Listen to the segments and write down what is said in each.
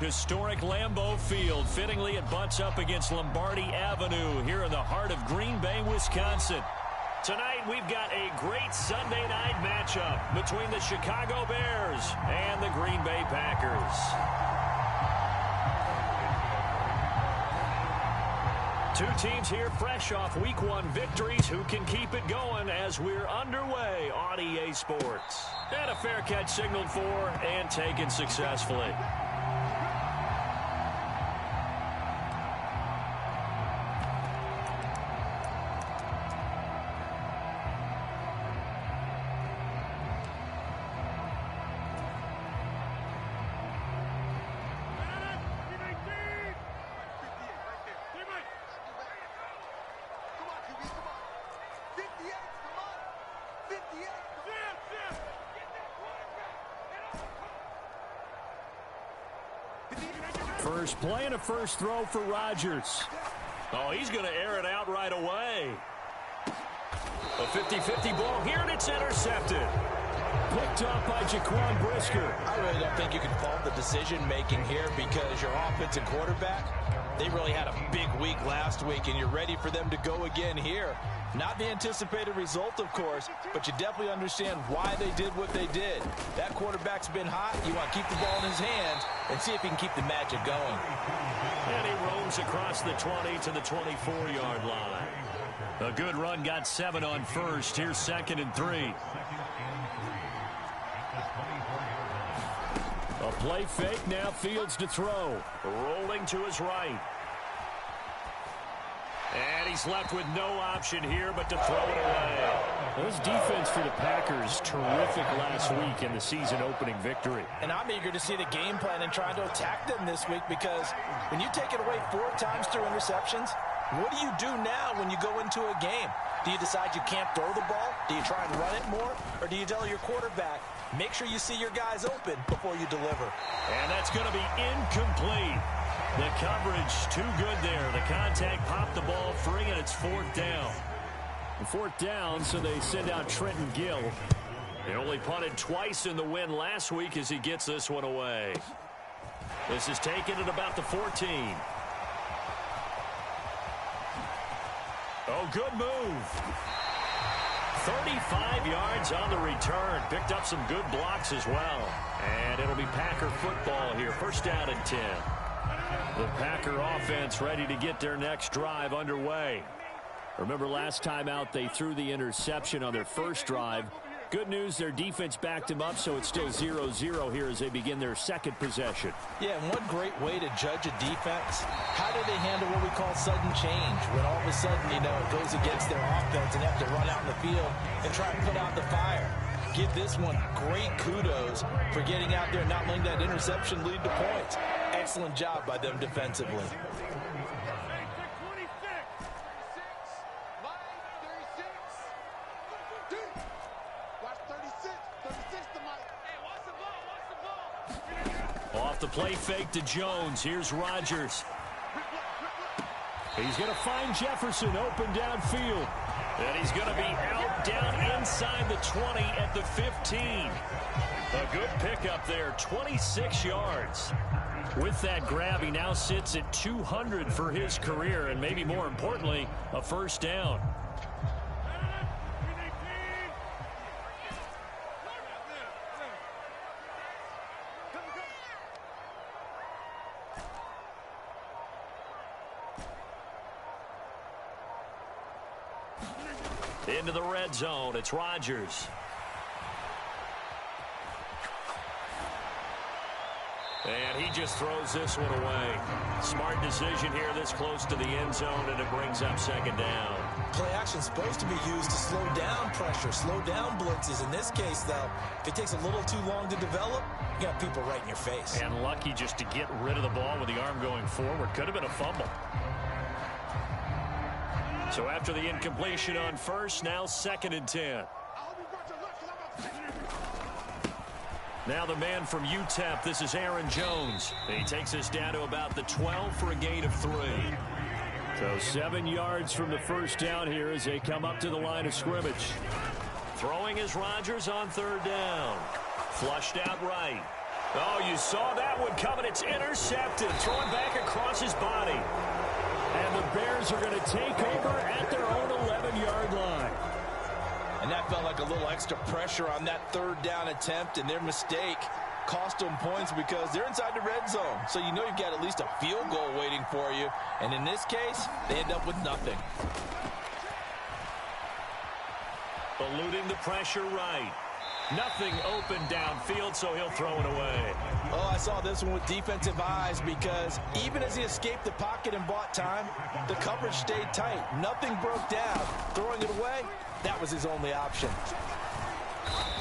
Historic Lambeau Field. Fittingly, it butts up against Lombardi Avenue here in the heart of Green Bay, Wisconsin. Tonight, we've got a great Sunday night matchup between the Chicago Bears and the Green Bay Packers. Two teams here fresh off Week 1 victories. Who can keep it going as we're underway on EA Sports? And a fair catch signaled for and taken successfully. First play and a first throw for Rodgers. Oh, he's going to air it out right away. A 50-50 ball here, and it's intercepted. Picked up by Jaquan Brisker. I really don't think you can fault the decision-making here because your offensive quarterback, they really had a big week last week, and you're ready for them to go again here. Not the anticipated result, of course, but you definitely understand why they did what they did. That quarterback's been hot. You want to keep the ball in his hands and see if he can keep the magic going. And he roams across the 20 to the 24-yard line. A good run, got 7 on first. Here's 2nd and 3. A play fake, now Fields to throw. Rolling to his right. And he's left with no option here but to throw it away. This defense for the Packers, terrific last week in the season-opening victory. And I'm eager to see the game plan and trying to attack them this week because when you take it away 4 times through interceptions, what do you do now when you go into a game? Do you decide you can't throw the ball? Do you try and run it more? Or do you tell your quarterback, make sure you see your guys open before you deliver? And that's going to be incomplete. The coverage too good there. The contact popped the ball free, and it's 4th down. 4th down, so they send out Trenton Gill. They only punted twice in the win last week as he gets this one away. This is taken at about the 14. Oh, good move. 35 yards on the return. Picked up some good blocks as well. And it'll be Packer football here. 1st down and 10. The Packer offense ready to get their next drive underway. Remember last time out they threw the interception on their first drive. Good news, their defense backed them up, so it's still 0-0 here as they begin their 2nd possession. Yeah, and one great way to judge a defense, how do they handle what we call sudden change? When all of a sudden, you know, it goes against their offense and they have to run out in the field and try and put out the fire. Give this one great kudos for getting out there and not letting that interception lead to points. Excellent job by them defensively. Off the play fake to Jones. Here's Rodgers. He's going to find Jefferson open downfield. And he's going to be out down inside the 20 at the 15. A good pickup there, 26 yards. With that grab, he now sits at 200 for his career, and maybe more importantly, a 1st down. Into the red zone, it's Rodgers. And he just throws this one away. Smart decision here this close to the end zone, and it brings up 2nd down. Play action's supposed to be used to slow down pressure, slow down blitzes. In this case, though, if it takes a little too long to develop, you got people right in your face. And lucky just to get rid of the ball with the arm going forward. Could have been a fumble. So after the incompletion on first, now 2nd and 10. Now the man from UTEP, this is Aaron Jones. He takes us down to about the 12 for a gain of 3. So 7 yards from the 1st down here as they come up to the line of scrimmage. Throwing is Rodgers on 3rd down. Flushed out right. Oh, you saw that one coming. It's intercepted. Throwing back across his body. And the Bears are going to take over at their own 11-yard line. And that felt like a little extra pressure on that third down attempt, and their mistake cost them points because they're inside the red zone. So you know you've got at least a field goal waiting for you. And in this case, they end up with nothing. Eluding the pressure right. Nothing open downfield, so he'll throw it away. Oh, I saw this one with defensive eyes because even as he escaped the pocket and bought time, the coverage stayed tight. Nothing broke down. Throwing it away, that was his only option.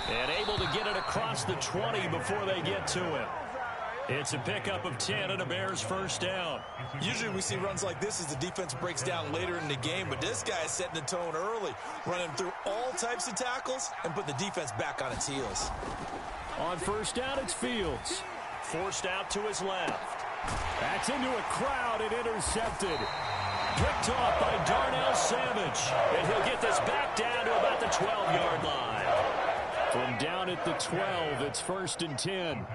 And able to get it across the 20 before they get to him. It's a pickup of 10 and a Bears first down. Usually we see runs like this as the defense breaks down later in the game, but this guy is setting the tone early, running through all types of tackles and put the defense back on its heels. On first down, it's Fields. Forced out to his left. That's into a crowd and intercepted. Picked off by Darnell Savage. And he'll get this back down to about the 12-yard line. From down at the 12, it's first and 10.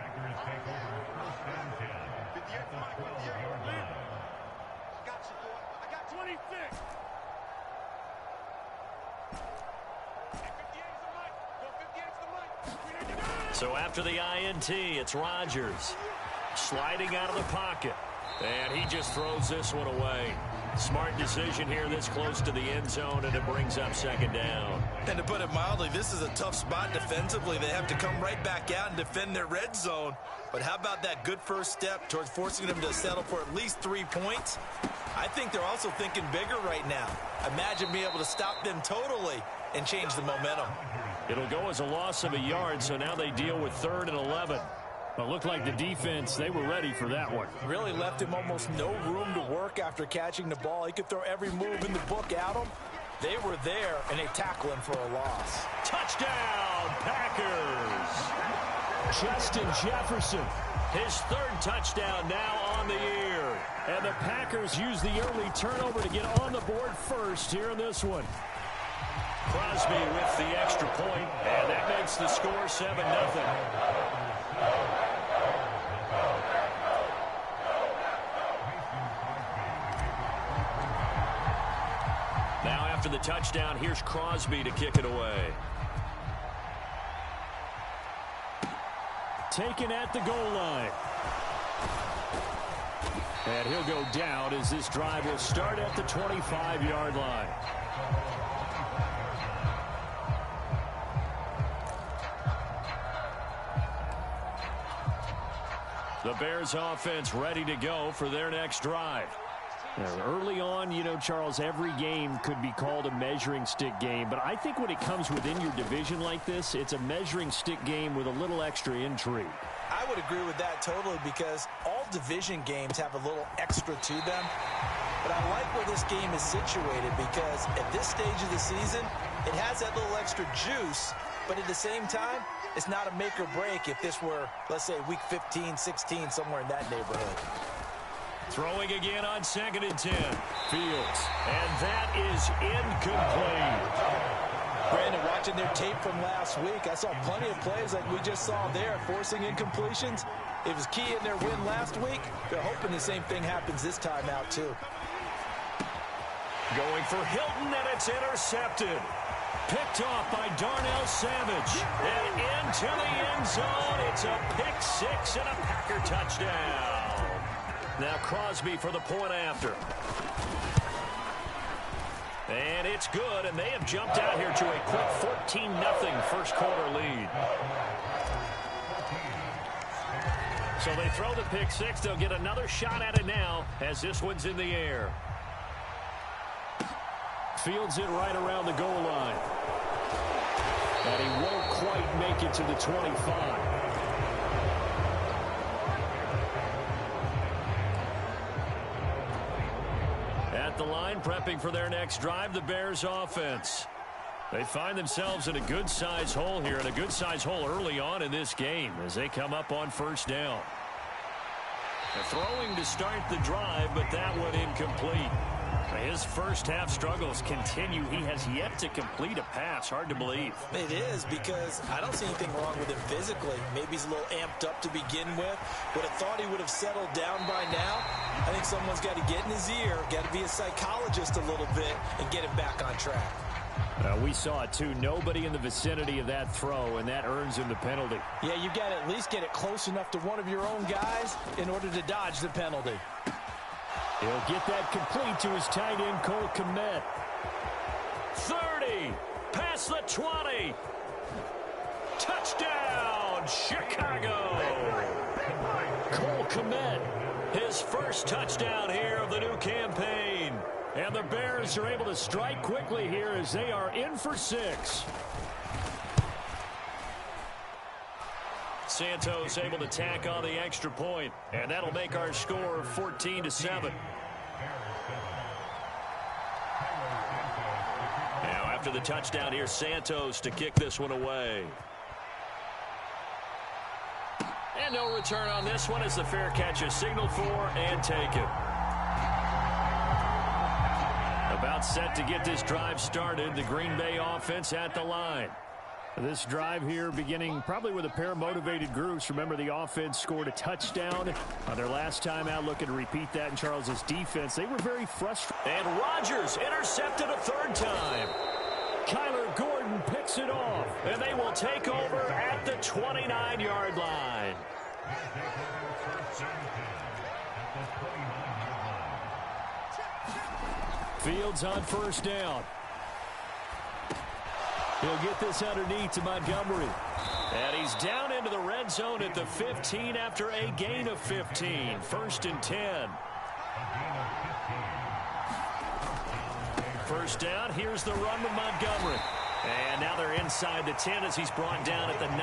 So after the INT, it's Rodgers. Sliding out of the pocket. And he just throws this one away. Smart decision here this close to the end zone, and it brings up second down. And to put it mildly, this is a tough spot defensively. They have to come right back out and defend their red zone. But how about that good first step towards forcing them to settle for at least 3 points? I think they're also thinking bigger right now. Imagine being able to stop them totally and change the momentum. It'll go as a loss of a yard, so now they deal with 3rd and 11. But looked like the defense, they were ready for that one. Really left him almost no room to work after catching the ball. He could throw every move in the book at him. They were there, and they tackle him for a loss. Touchdown, Packers! Justin Jefferson, his 3rd touchdown now on the year. And the Packers use the early turnover to get on the board first here in this one. Crosby with the extra point, and that makes the score 7-0. Now after the touchdown, here's Crosby to kick it away. Taken at the goal line. And he'll go down as this drive will start at the 25-yard line. The Bears offense ready to go for their next drive. Now, early on, you know, Charles, every game could be called a measuring stick game. But I think when it comes within your division like this, it's a measuring stick game with a little extra intrigue. I would agree with that totally because all division games have a little extra to them. But I like where this game is situated because at this stage of the season, it has that little extra juice. But at the same time, it's not a make or break if this were, let's say, week 15, 16, somewhere in that neighborhood. Throwing again on 2nd and 10. Fields. And that is incomplete. Brandon, watching their tape from last week, I saw plenty of plays like we just saw there, forcing incompletions. It was key in their win last week. They're hoping the same thing happens this time out, too. Going for Hilton, and it's intercepted. Picked off by Darnell Savage. And into the end zone. It's a pick six and a Packer touchdown. Now Crosby for the point after. And it's good, and they have jumped out here to a quick 14-0 first quarter lead. So they throw the pick six. They'll get another shot at it now as this one's in the air. Fields it right around the goal line. And he won't quite make it to the 25. At the line, prepping for their next drive, the Bears offense. They find themselves in a good-sized hole here, and a good-sized hole early on in this game as they come up on first down. They're throwing to start the drive, but that one incomplete. His first half struggles continue. He has yet to complete a pass. Hard to believe. It is, because I don't see anything wrong with him physically. Maybe he's a little amped up to begin with. Would have thought he would have settled down by now. I think someone's got to get in his ear, got to be a psychologist a little bit, and get him back on track. We saw it, too. Nobody in the vicinity of that throw, and that earns him the penalty. Yeah, you got to at least get it close enough to one of your own guys in order to dodge the penalty. He'll get that complete to his tight end, Cole Kmet. 30, past the 20. Touchdown, Chicago. Cole Kmet, his first touchdown here of the new campaign. And the Bears are able to strike quickly here as they are in for 6. Santos able to tack on the extra point, and that'll make our score 14-7. Now after the touchdown, here's Santos to kick this one away. And no return on this one as the fair catch is signaled for and taken. About set to get this drive started, the Green Bay offense at the line. This drive here beginning probably with a pair of motivated groups. Remember, the offense scored a touchdown on their last time out, looking to repeat that in Charles's defense. They were very frustrated. And Rodgers intercepted a third time. Kyler Gordon picks it off, and they will take over at the 29-yard line. Fields on first down. He'll get this underneath to Montgomery. And he's down into the red zone at the 15 after a gain of 15. 1st and 10. First down. Here's the run with Montgomery. And now they're inside the 10 as he's brought down at the 9.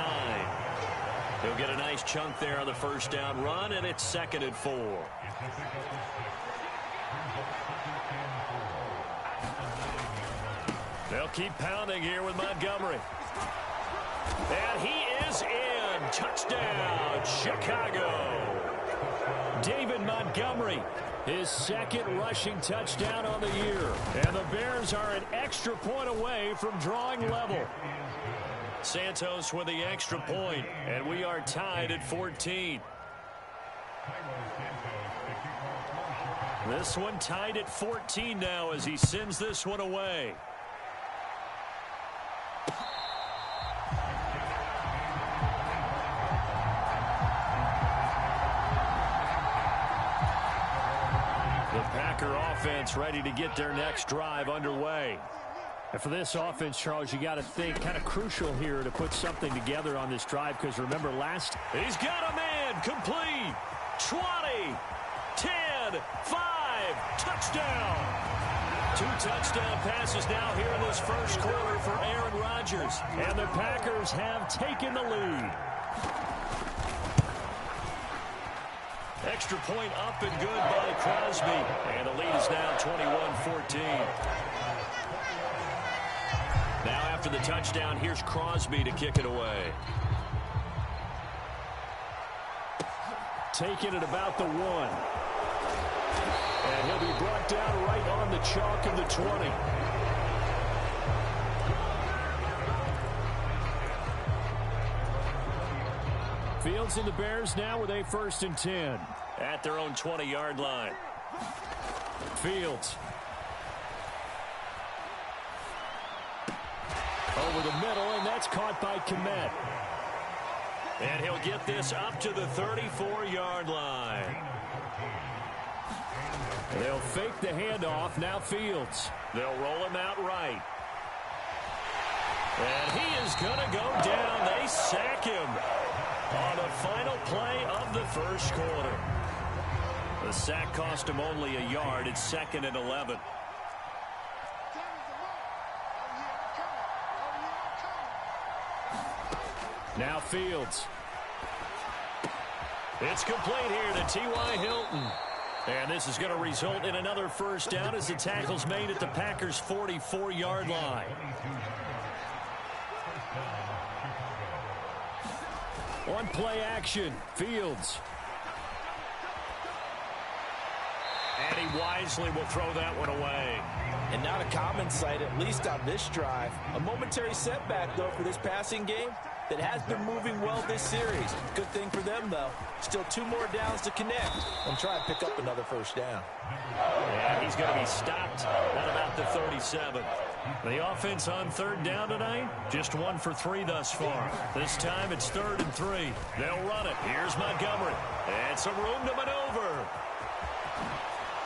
He'll get a nice chunk there on the first down run, and it's 2nd and 4. They'll keep pounding here with Montgomery. And he is in. Touchdown, Chicago. David Montgomery, his 2nd rushing touchdown on the year. And the Bears are an extra point away from drawing level. Santos with the extra point, and we are tied at 14. This one tied at 14 now as he sends this one away. Packer offense ready to get their next drive underway. And for this offense, Charles, you got to think kind of crucial here to put something together on this drive, because remember he's got a man complete. 20, 10, 5, touchdown. 2 touchdown passes now here in this first quarter for Aaron Rodgers. And the Packers have taken the lead. Extra point up and good by Crosby. And the lead is now 21-14. Now after the touchdown, here's Crosby to kick it away. Taking it about the 1. And he'll be brought down right on the chalk of the 20. Fields and the Bears now with a 1st and 10 at their own 20-yard line. Fields. Over the middle, and that's caught by Kmet. And he'll get this up to the 34-yard line. They'll fake the handoff. Now Fields. They'll roll him out right. And he is going to go down. They sack him on the final play of the first quarter. The sack cost him only a yard. It's 2nd and 11. Now Fields. It's complete here to T.Y. Hilton. And this is going to result in another first down as the tackle's made at the Packers' 44-yard line. On play action, Fields. And he wisely will throw that one away. And not a common sight, at least on this drive. A momentary setback, though, for this passing game that has been moving well this series. Good thing for them, though. Still 2 more downs to connect and try and pick up another first down. And he's going to be stopped at about the 37. The offense on 3rd down tonight, just 1 for 3 thus far. This time it's 3rd and 3. They'll run it. Here's Montgomery. And some room to maneuver.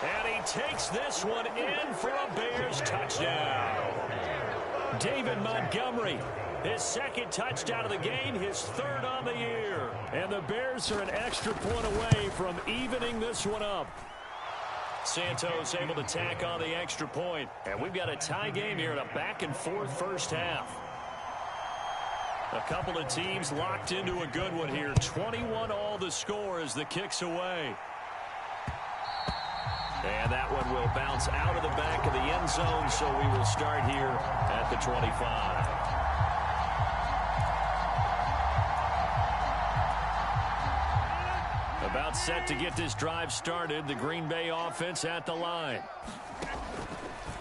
And he takes this one in for a Bears touchdown. David Montgomery, his 2nd touchdown of the game, his 3rd on the year. And the Bears are an extra point away from evening this one up. Santos able to tack on the extra point. And we've got a tie game here in a back-and-forth first half. A couple of teams locked into a good one here. 21 all the score as the kick's away. And that one will bounce out of the back of the end zone, so we will start here at the 25. About set to get this drive started. The Green Bay offense at the line.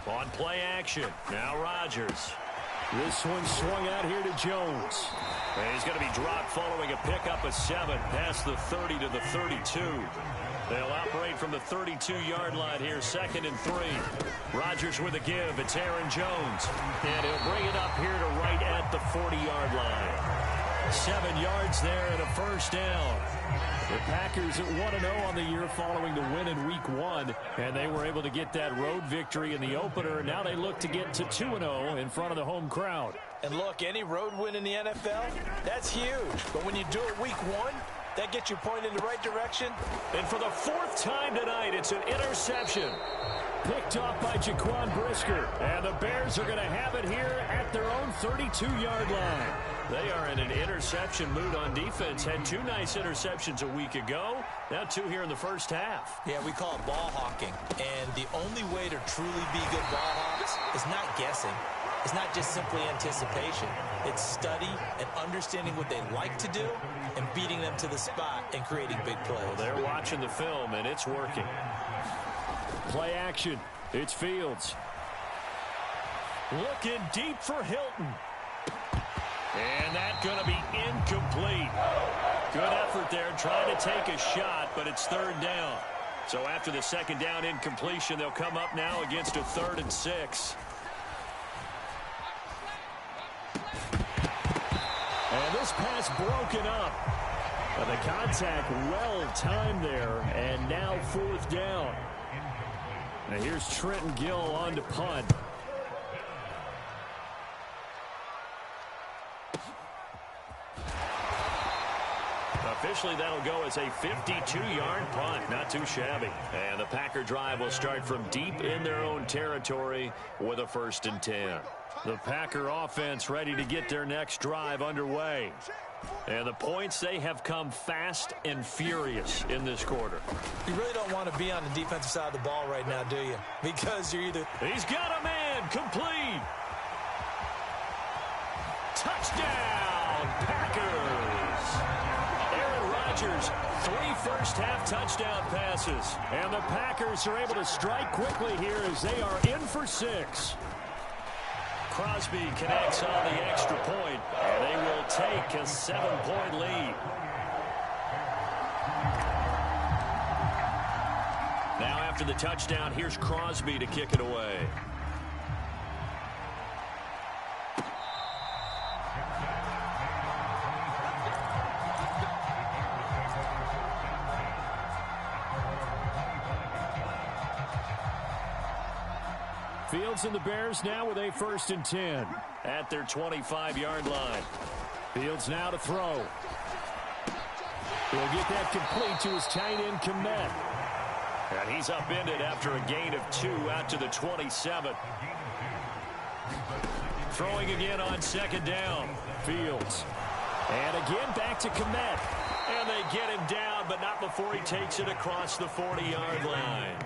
On play action. Now Rodgers. This one swung out here to Jones. And he's going to be dropped following a pickup of 7 past the 30 to the 32. They'll operate from the 32-yard line here, 2nd and 3. Rodgers with a give. It's Aaron Jones. And he'll bring it up here to right at the 40-yard line. 7 yards there and a first down. The Packers at 1-0 on the year following the win in Week 1. And they were able to get that road victory in the opener. And now they look to get to 2-0 in front of the home crowd. And look, any road win in the NFL, that's huge. But when you do it Week 1, that gets you pointed in the right direction. And for the 4th time tonight, it's an interception. Picked off by Jaquan Brisker. And the Bears are going to have it here at their own 32-yard line. They are in an interception mood on defense. Had 2 nice interceptions a week ago. Now 2 here in the first half. Yeah, we call it ball hawking. And the only way to truly be good ball hawks is not guessing. It's not just simply anticipation. It's study and understanding what they like to do and beating them to the spot and creating big plays. Well, they're watching the film, and it's working. Play action. It's Fields. Looking deep for Hilton. And that's going to be incomplete. Good effort there trying to take a shot, but it's 3rd down. So after the 2nd down incompletion, they'll come up now against a 3rd and 6. And this pass broken up. And the contact well timed there. And now 4th down. Now here's Trenton Gill on to punt. Officially, that'll go as a 52-yard punt. Not too shabby. And the Packer drive will start from deep in their own territory with a 1st and 10. The Packer offense ready to get their next drive underway. And the points, they have come fast and furious in this quarter. You really don't want to be on the defensive side of the ball right now, do you? Because you're either... He's got a man. Complete. Touchdown, Packers. Aaron Rodgers, 3 first-half touchdown passes. And the Packers are able to strike quickly here as they are in for 6. Crosby connects on the extra point, and they will take a 7-point lead. Now after the touchdown, here's Crosby to kick it away. Fields and the Bears now with a 1st and 10 at their 25-yard line. Fields now to throw. He'll get that complete to his tight end, Kmet. And he's upended after a gain of 2 out to the 27. Throwing again on 2nd down. Fields. And again back to Kmet. And they get him down, but not before he takes it across the 40-yard line.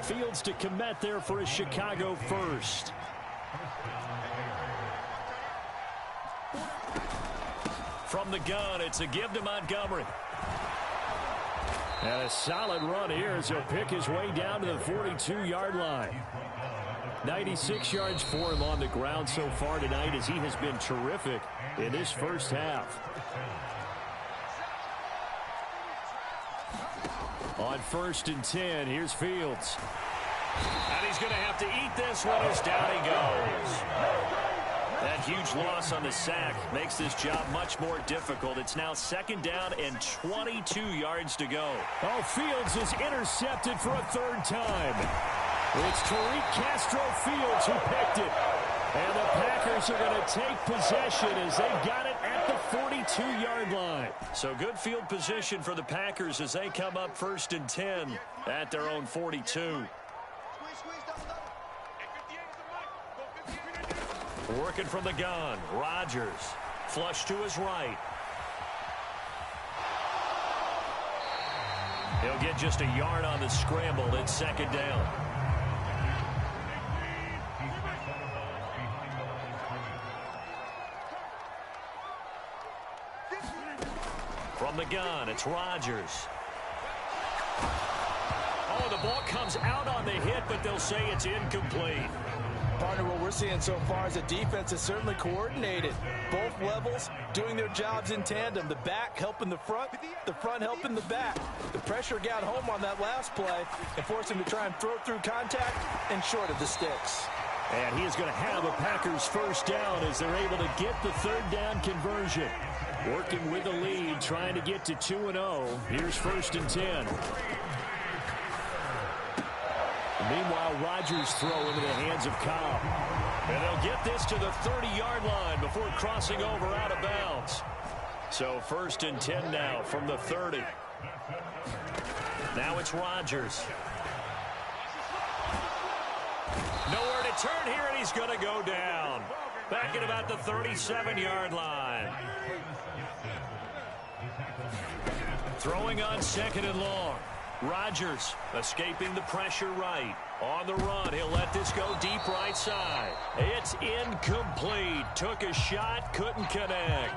Fields to Kmet there for a Chicago first. From the gun, it's a give to Montgomery. And a solid run here as he'll pick his way down to the 42-yard line. 96 yards for him on the ground so far tonight as he has been terrific in this first half. On 1st and 10, here's Fields. And he's going to have to eat this one as down he goes. That huge loss on the sack makes this job much more difficult. It's now 2nd down and 22 yards to go. Oh, Fields is intercepted for a 3rd time. It's Tariq Castro-Fields who picked it. And the Packers are going to take possession as they've got it at the 42-yard line. So good field position for the Packers as they come up 1st and 10 at their own 42. Working from the gun, Rodgers. Flush to his right. He'll get just a yard on the scramble. It's 2nd down. From the gun, it's Rodgers. Oh, the ball comes out on the hit, but they'll say it's incomplete. Partner, what we're seeing so far is the defense is certainly coordinated. Both levels doing their jobs in tandem. The back helping the front helping the back. The pressure got home on that last play and forced him to try and throw through contact and short of the sticks. And he is going to have a Packers 1st down as they're able to get the 3rd down conversion. Working with the lead, trying to get to 2-0. Here's 1st and 10. Meanwhile, Rodgers throw into the hands of Cobb. And they'll get this to the 30-yard line before crossing over out of bounds. So 1st and 10 now from the 30. Now it's Rodgers. Nowhere to turn here, and he's going to go down. Back at about the 37-yard line. Throwing on 2nd and long. Rodgers escaping the pressure right. On the run, he'll let this go deep right side. It's incomplete. Took a shot, couldn't connect.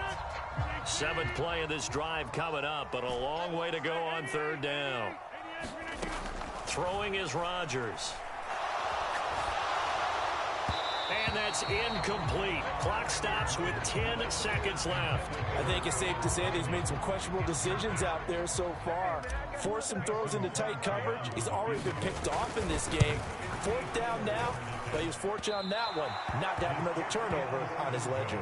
7th play of this drive coming up, but a long way to go on 3rd down. Throwing is Rodgers. And that's incomplete. Clock stops with 10 seconds left. I think it's safe to say that he's made some questionable decisions out there so far. Forced some throws into tight coverage. He's already been picked off in this game. 4th down now, but he was fortunate on that one. Not to have another turnover on his ledger.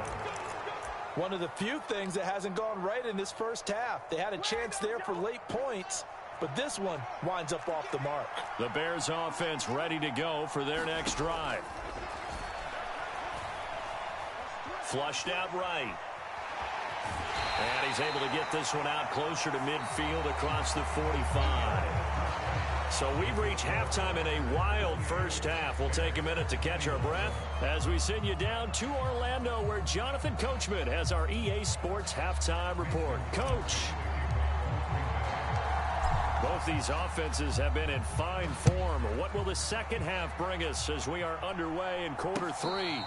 One of the few things that hasn't gone right in this first half. They had a chance there for late points, but this one winds up off the mark. The Bears offense ready to go for their next drive. Flushed out right. And he's able to get this one out closer to midfield across the 45. So we've reached halftime in a wild first half. We'll take a minute to catch our breath as we send you down to Orlando, where Jonathan Coachman has our EA Sports halftime report. Coach. Both these offenses have been in fine form. What will the second half bring us as we are underway in quarter 3?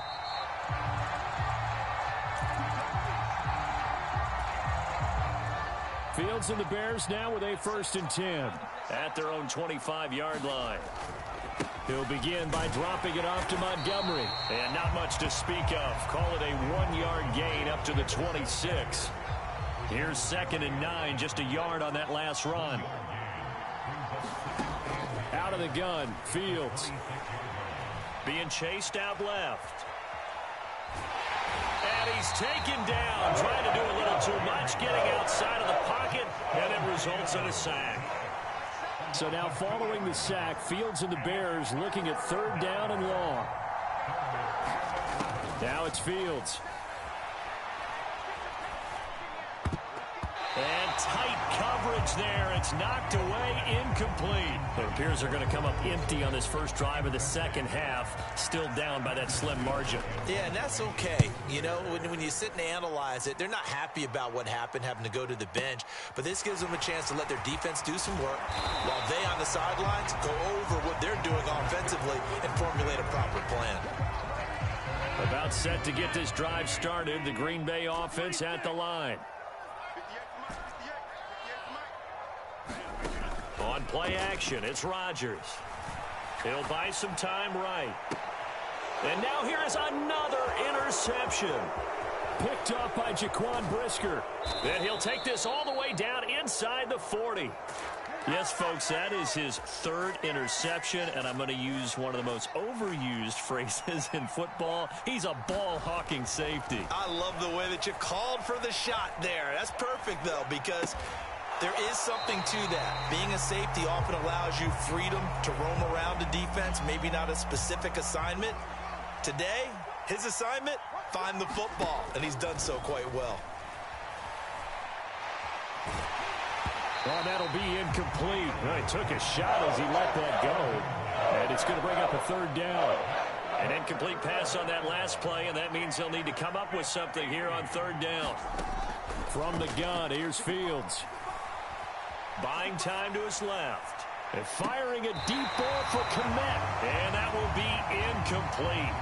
Fields and the Bears now with a 1st and 10 at their own 25-yard line. He'll begin by dropping it off to Montgomery. And not much to speak of. Call it a 1-yard gain up to the 26. Here's 2nd and 9, just a yard on that last run. Out of the gun, Fields. Being chased out left. And he's taken down, trying to do a little too much, getting outside of the pocket, and it results in a sack. So now following the sack, Fields and the Bears looking at 3rd down and long. Now it's Fields. And tight coverage there. It's knocked away, incomplete. It appears they're going to come up empty on this first drive of the second half, still down by that slim margin. Yeah, and that's okay. You know, when you sit and analyze it, they're not happy about what happened, having to go to the bench, but this gives them a chance to let their defense do some work while they on the sidelines go over what they're doing offensively and formulate a proper plan. About set to get this drive started, the Green Bay offense at the line. On play action, it's Rodgers. He'll buy some time right. And now here is another interception. Picked up by Jaquan Brisker. Then he'll take this all the way down inside the 40. Yes, folks, that is his third interception, and I'm going to use one of the most overused phrases in football. He's a ball-hawking safety. I love the way that you called for the shot there. That's perfect, though, because there is something to that. Being a safety often allows you freedom to roam around the defense, maybe not a specific assignment. Today, his assignment, find the football, and he's done so quite well. Well, that'll be incomplete. Well, he took a shot as he let that go. And it's going to bring up a third down. An incomplete pass on that last play, and that means he'll need to come up with something here on third down. From the gun, here's Fields. Buying time to his left. And firing a deep ball for Kmet. And that will be incomplete.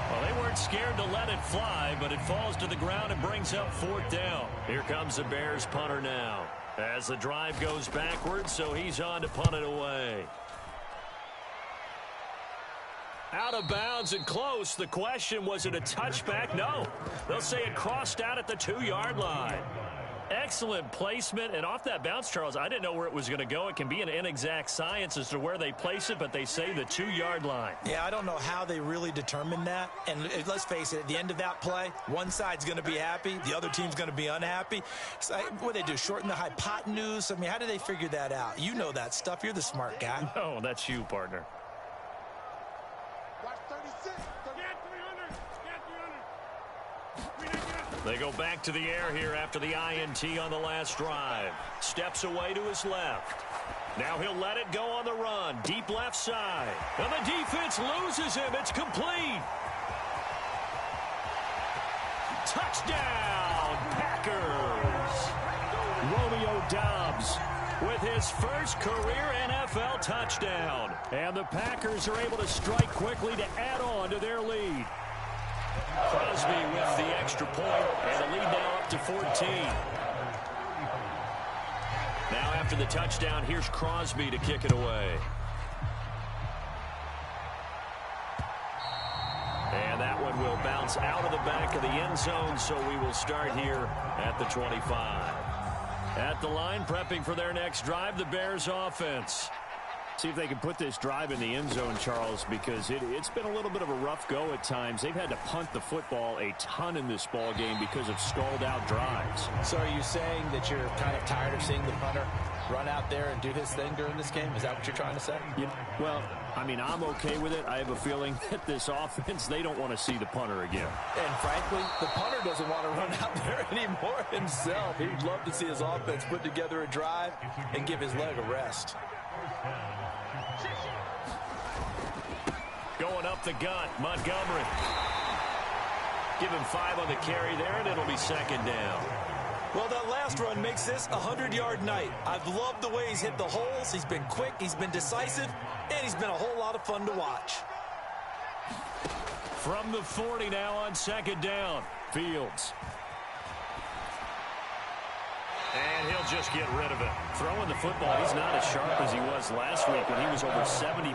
Well, they weren't scared to let it fly, but it falls to the ground and brings up fourth down. Here comes the Bears punter now. As the drive goes backwards, so he's on to punt it away. Out of bounds and close. The question, was it a touchback? No. They'll say it crossed out at the 2-yard line. Excellent placement, and off that bounce, Charles, I didn't know where it was going to go. It can be an inexact science as to where they place it, but they say the 2-yard line. Yeah, I don't know how they really determined that. And let's face it, at the end of that play, one side's going to be happy, the other team's going to be unhappy. So, what do they do, shorten the hypotenuse? I mean, how do they figure that out? You know that stuff. You're the smart guy. No, that's you, partner. They go back to the air here after the INT on the last drive. Steps away to his left. Now he'll let it go on the run. Deep left side. And the defense loses him. It's complete. Touchdown, Packers. Romeo Doubs with his first career NFL touchdown. And the Packers are able to strike quickly to add on to their lead. Crosby with the extra point, and the lead now up to 14. Now after the touchdown, here's Crosby to kick it away. And that one will bounce out of the back of the end zone, so we will start here at the 25. At the line, prepping for their next drive, the Bears offense. See if they can put this drive in the end zone, Charles, because it's been a little bit of a rough go at times. They've had to punt the football a ton in this ball game because of stalled-out drives. So are you saying that you're kind of tired of seeing the punter run out there and do his thing during this game? Is that what you're trying to say? Yeah, well, I mean, I'm okay with it. I have a feeling that this offense, they don't want to see the punter again. And frankly, the punter doesn't want to run out there anymore himself. He'd love to see his offense put together a drive and give his leg a rest. Going up the gut, Montgomery. Give him 5 on the carry there, and it'll be second down. Well, that last run makes this a 100-yard night. I've loved the way he's hit the holes. He's been quick, he's been decisive, and he's been a whole lot of fun to watch. From the 40 now on second down, Fields. And he'll just get rid of it. Throwing the football, he's not as sharp as he was last week when he was over 70%.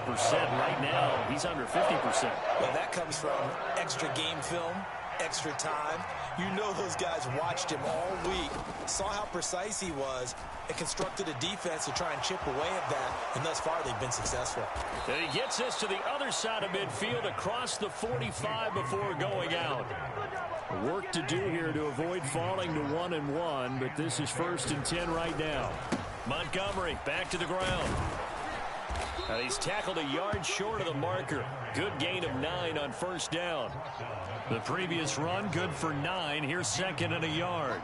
Right now, he's under 50%. Well, that comes from extra game film, extra time. You know those guys watched him all week, saw how precise he was, and constructed a defense to try and chip away at that, and thus far they've been successful. And he gets us to the other side of midfield across the 45 before going out. Work to do here to avoid falling to 1-1, but this is 1st and 10 right now. Montgomery back to the ground. And he's tackled a yard short of the marker. Good gain of 9 on first down. The previous run good for 9. Here's second and a yard.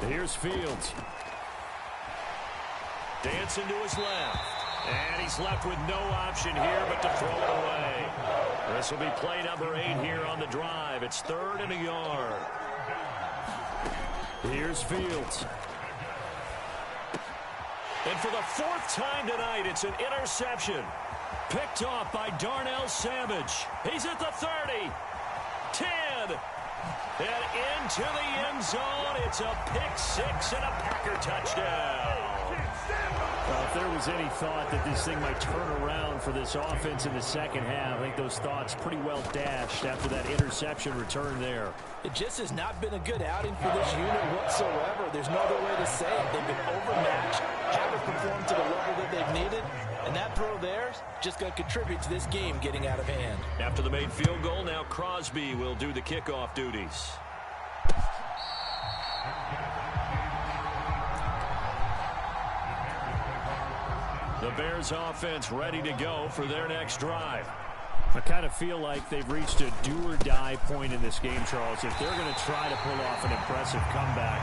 Here's Fields. Dancing to his left. And he's left with no option here but to throw it away. This will be play number 8 here on the drive. It's 3rd and a yard. Here's Fields. And for the 4th time tonight, it's an interception. Picked off by Darnell Savage. He's at the 30. 10. And into the end zone. It's a pick 6 and a Packer touchdown. Well, if there was any thought that this thing might turn around for this offense in the second half, I think those thoughts pretty well dashed after that interception return there. It just has not been a good outing for this unit whatsoever. There's no other way to say it. They've been overmatched, haven't performed to the level that they've needed, and that throw there is just going to contribute to this game getting out of hand. After the made field goal, now Crosby will do the kickoff duties. The Bears offense ready to go for their next drive. I kind of feel like they've reached a do-or-die point in this game, Charles. If they're going to try to pull off an impressive comeback,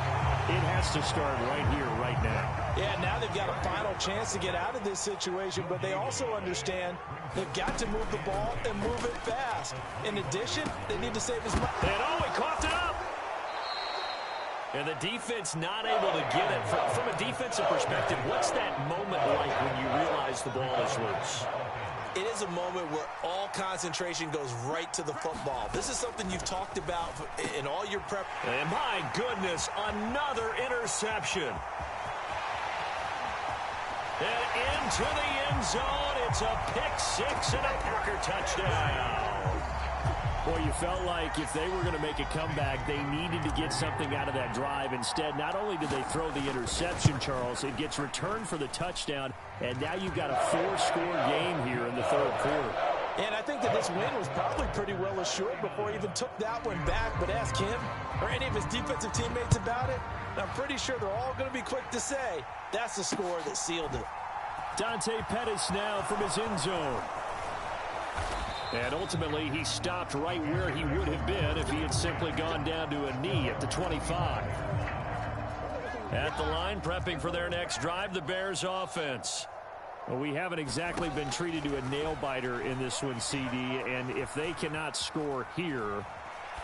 it has to start right here, right now. Yeah, now they've got a final chance to get out of this situation, but they also understand they've got to move the ball and move it fast. In addition, they need to save as much. And he coughed it up. And the defense not able to get it. From a defensive perspective, what's that moment like when you realize the ball is loose? It is a moment where all concentration goes right to the football. This is something you've talked about in all your prep. And my goodness, another interception. And into the end zone, it's a pick six and a Packer touchdown. Boy, you felt like if they were going to make a comeback, they needed to get something out of that drive. Instead, not only did they throw the interception, Charles, it gets returned for the touchdown, and now you've got a 4-score game here in the third quarter. And I think that this win was probably pretty well assured before he even took that one back. But ask him or any of his defensive teammates about it, I'm pretty sure they're all going to be quick to say that's the score that sealed it. Dante Pettis now from his end zone. And ultimately, he stopped right where he would have been if he had simply gone down to a knee at the 25. At the line, prepping for their next drive, the Bears offense. Well, we haven't exactly been treated to a nail-biter in this one, CD, and if they cannot score here,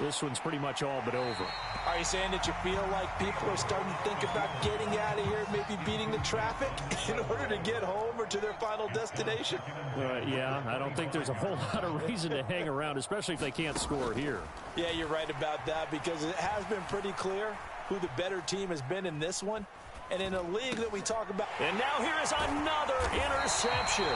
this one's pretty much all but over. Are you saying that you feel like people are starting to think about getting out of here, maybe beating the traffic in order to get home or to their final destination? Yeah, I don't think there's a whole lot of reason to hang around, especially if they can't score here. Yeah, you're right about that because it has been pretty clear who the better team has been in this one. And in a league that we talk about. And now here is another interception.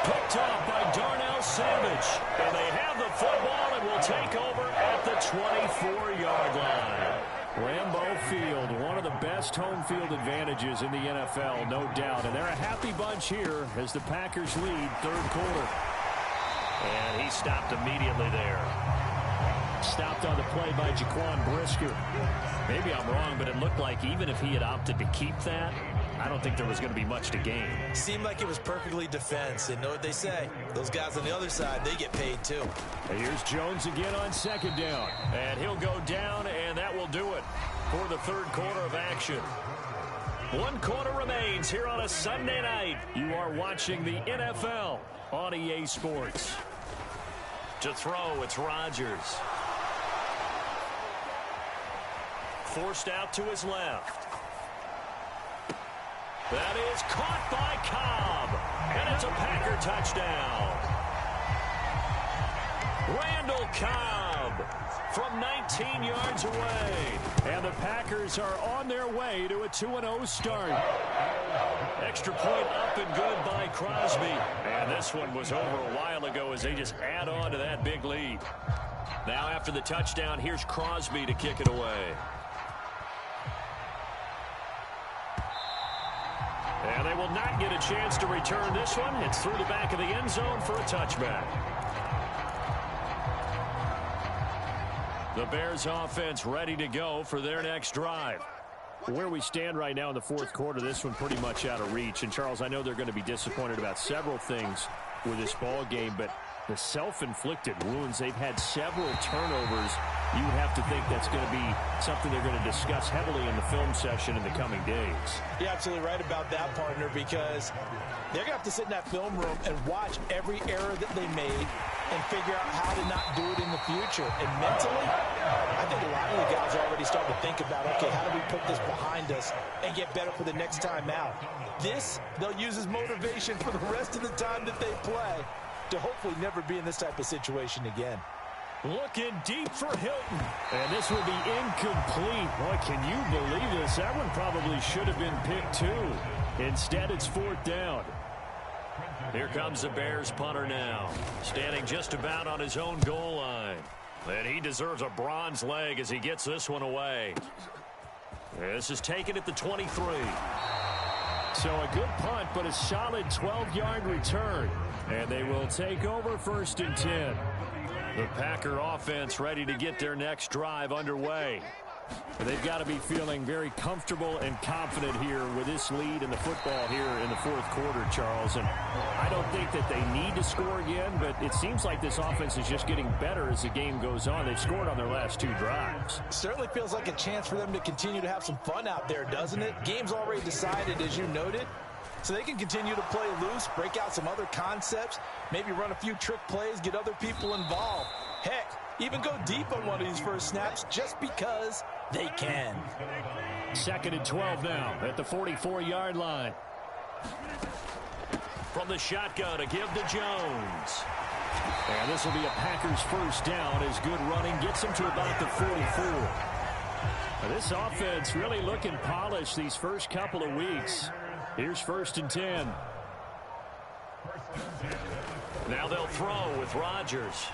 Picked up by Darnell Savage. And they have the football and will take over at the 24-yard line. Lambeau Field, one of the best home field advantages in the NFL, no doubt. And they're a happy bunch here as the Packers lead third quarter. And he stopped immediately there. Stopped on the play by Jaquan Brisker. Maybe I'm wrong, but it looked like even if he had opted to keep that, I don't think there was going to be much to gain. Seemed like it was perfectly defense. And know what they say? Those guys on the other side, they get paid too. And here's Jones again on second down. And he'll go down, and that will do it for the third quarter of action. 1 quarter remains here on a Sunday night. You are watching the NFL on EA Sports. To throw, it's Rodgers. Forced out to his left. That is caught by Cobb. And it's a Packer touchdown. Randall Cobb from 19 yards away. And the Packers are on their way to a 2-0 start. Extra point up and good by Crosby. And this one was over a while ago as they just add on to that big lead. Now after the touchdown, here's Crosby to kick it away. And they will not get a chance to return this one. It's through the back of the end zone for a touchback. The Bears offense ready to go for their next drive. Where we stand right now in the fourth quarter, this one pretty much out of reach. And, Charles, I know they're going to be disappointed about several things with this ball game, but the self-inflicted wounds, they've had several turnovers. You would have to think that's going to be something they're going to discuss heavily in the film session in the coming days. You're absolutely right about that, partner, because they're going to have to sit in that film room and watch every error that they made and figure out how to not do it in the future. And mentally, I think a lot of the guys are already starting to think about, okay, how do we put this behind us and get better for the next time out? This, they'll use as motivation for the rest of the time that they play to hopefully never be in this type of situation again. Looking deep for Hilton. And this will be incomplete. Boy, can you believe this? That one probably should have been picked too. Instead, it's 4th down. Here comes the Bears punter now, standing just about on his own goal line. And he deserves a bronze leg as he gets this one away. This is taken at the 23. So a good punt, but a solid 12-yard return. And they will take over 1st and 10. The Packer offense ready to get their next drive underway. They've got to be feeling very comfortable and confident here with this lead in the football here in the 4th quarter, Charles. And I don't think that they need to score again, but it seems like this offense is just getting better as the game goes on. They've scored on their last 2 drives. Certainly feels like a chance for them to continue to have some fun out there, doesn't it? Game's already decided, as you noted. So they can continue to play loose, break out some other concepts, maybe run a few trick plays, get other people involved. Heck, even go deep on one of these first snaps just because they can. 2nd and 12 now at the 44-yard line. From the shotgun, a give to Jones. And this will be a Packers first down as good running gets them to about the 44. Now this offense really looking polished these first couple of weeks. Here's 1st and 10. Now they'll throw with Rodgers.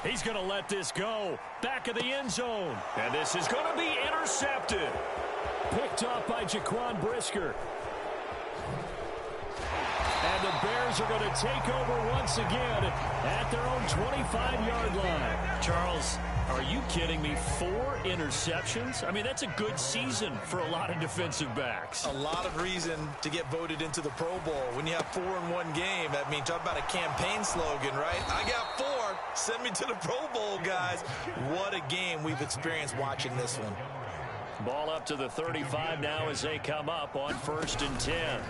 He's going to let this go. Back of the end zone. And this is going to be intercepted. Picked up by Jaquan Brisker. And the Bears are going to take over once again at their own 25-yard line. Charles, are you kidding me? 4 interceptions? I mean, that's a good season for a lot of defensive backs. A lot of reason to get voted into the Pro Bowl. When you have 4 in one game, I mean, talk about a campaign slogan, right? I got 4. Send me to the Pro Bowl, guys. What a game we've experienced watching this one. Ball up to the 35 now as they come up on 1st and 10.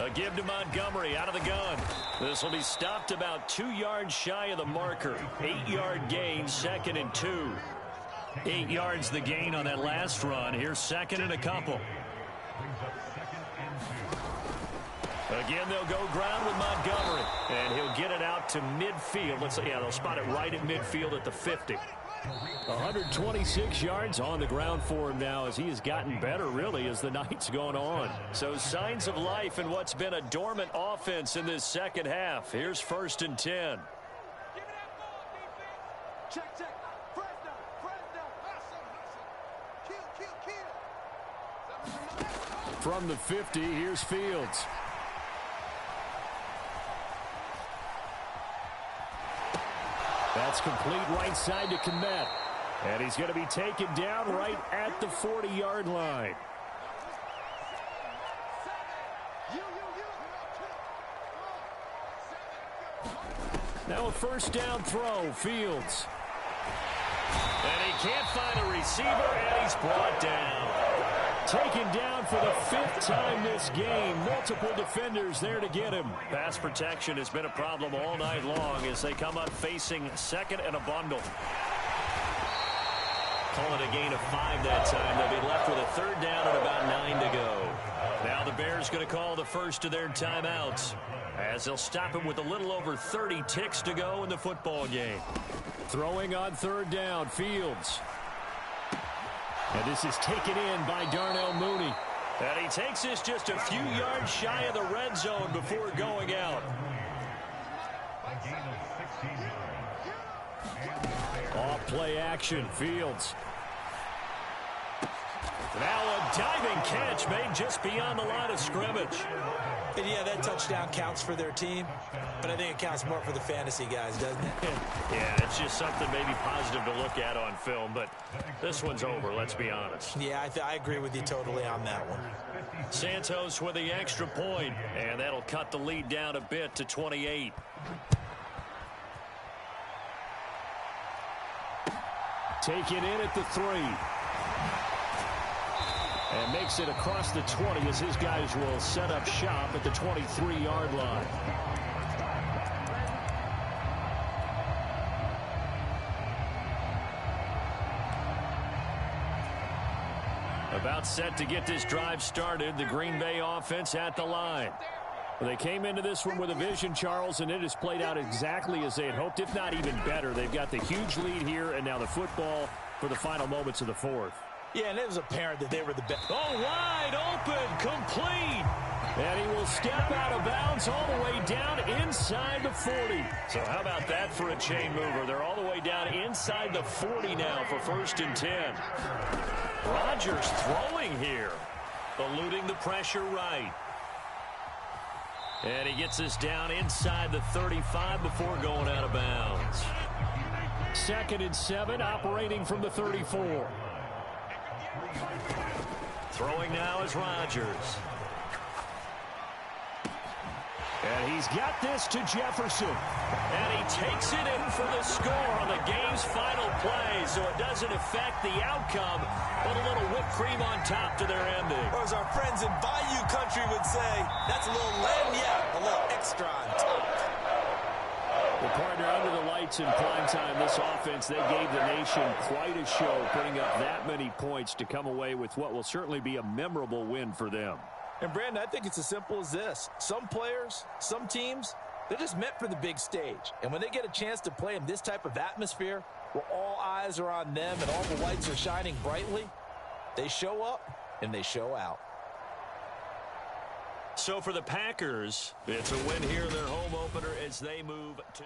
A give to Montgomery out of the gun. This will be stopped about 2 yards shy of the marker. 8-yard gain, 2nd and 2. 8 yards the gain on that last run. Here's 2nd and a couple. Again, they'll go ground with Montgomery. And he'll get it out to midfield. They'll spot it right at midfield at the 50. 126 yards on the ground for him now as he has gotten better, really, as the night's going on. So signs of life in what's been a dormant offense in this second half. Here's 1st and 10. Check, check. Fresh down. Kill. From the 50, here's Fields. That's complete right side to Kmet. And he's going to be taken down right at the 40-yard line. Now a first down throw, Fields. And he can't find a receiver, and he's brought down. Taken down for the 5th time this game. Multiple defenders there to get him. Pass protection has been a problem all night long as they come up facing 2nd and a bundle. Calling a gain of 5 that time. They'll be left with a 3rd down and about 9 to go. Now the Bears going to call the first of their timeouts as they'll stop him with a little over 30 ticks to go in the football game. Throwing on 3rd down, Fields. And this is taken in by Darnell Mooney. And he takes this just a few yards shy of the red zone before going out. Off play action, Fields. Now a diving catch made just beyond the line of scrimmage. And yeah, that touchdown counts for their team, but I think it counts more for the fantasy guys, doesn't it? Yeah, it's just something maybe positive to look at on film, but this one's over, let's be honest. Yeah, I agree with you totally on that one. Santos with the extra point, and that'll cut the lead down a bit to 28. Taken in at the 3. And makes it across the 20 as his guys will set up shop at the 23-yard line. About set to get this drive started. The Green Bay offense at the line. Well, they came into this one with a vision, Charles, and it has played out exactly as they had hoped, if not even better. They've got the huge lead here, and now the football for the final moments of the 4th. Yeah, and it was apparent that they were the best. Oh, wide open, complete. And he will step out of bounds all the way down inside the 40. So how about that for a chain mover? They're all the way down inside the 40 now for 1st and 10. Rodgers throwing here, eluding the pressure right. And he gets us down inside the 35 before going out of bounds. 2nd and 7, operating from the 34. Throwing now is Rodgers. And he's got this to Jefferson. And he takes it in for the score on the game's final play, so it doesn't affect the outcome, but a little whipped cream on top to their ending. Or as our friends in Bayou Country would say, that's a little lagniappe, a little extra on top. Well, partner, under the lights in primetime, this offense, they gave the nation quite a show, putting up that many points to come away with what will certainly be a memorable win for them. And, Brandon, I think it's as simple as this. Some players, some teams, they're just meant for the big stage. And when they get a chance to play in this type of atmosphere, where all eyes are on them and all the lights are shining brightly, they show up and they show out. So for the Packers, it's a win here in their home opener as they move to...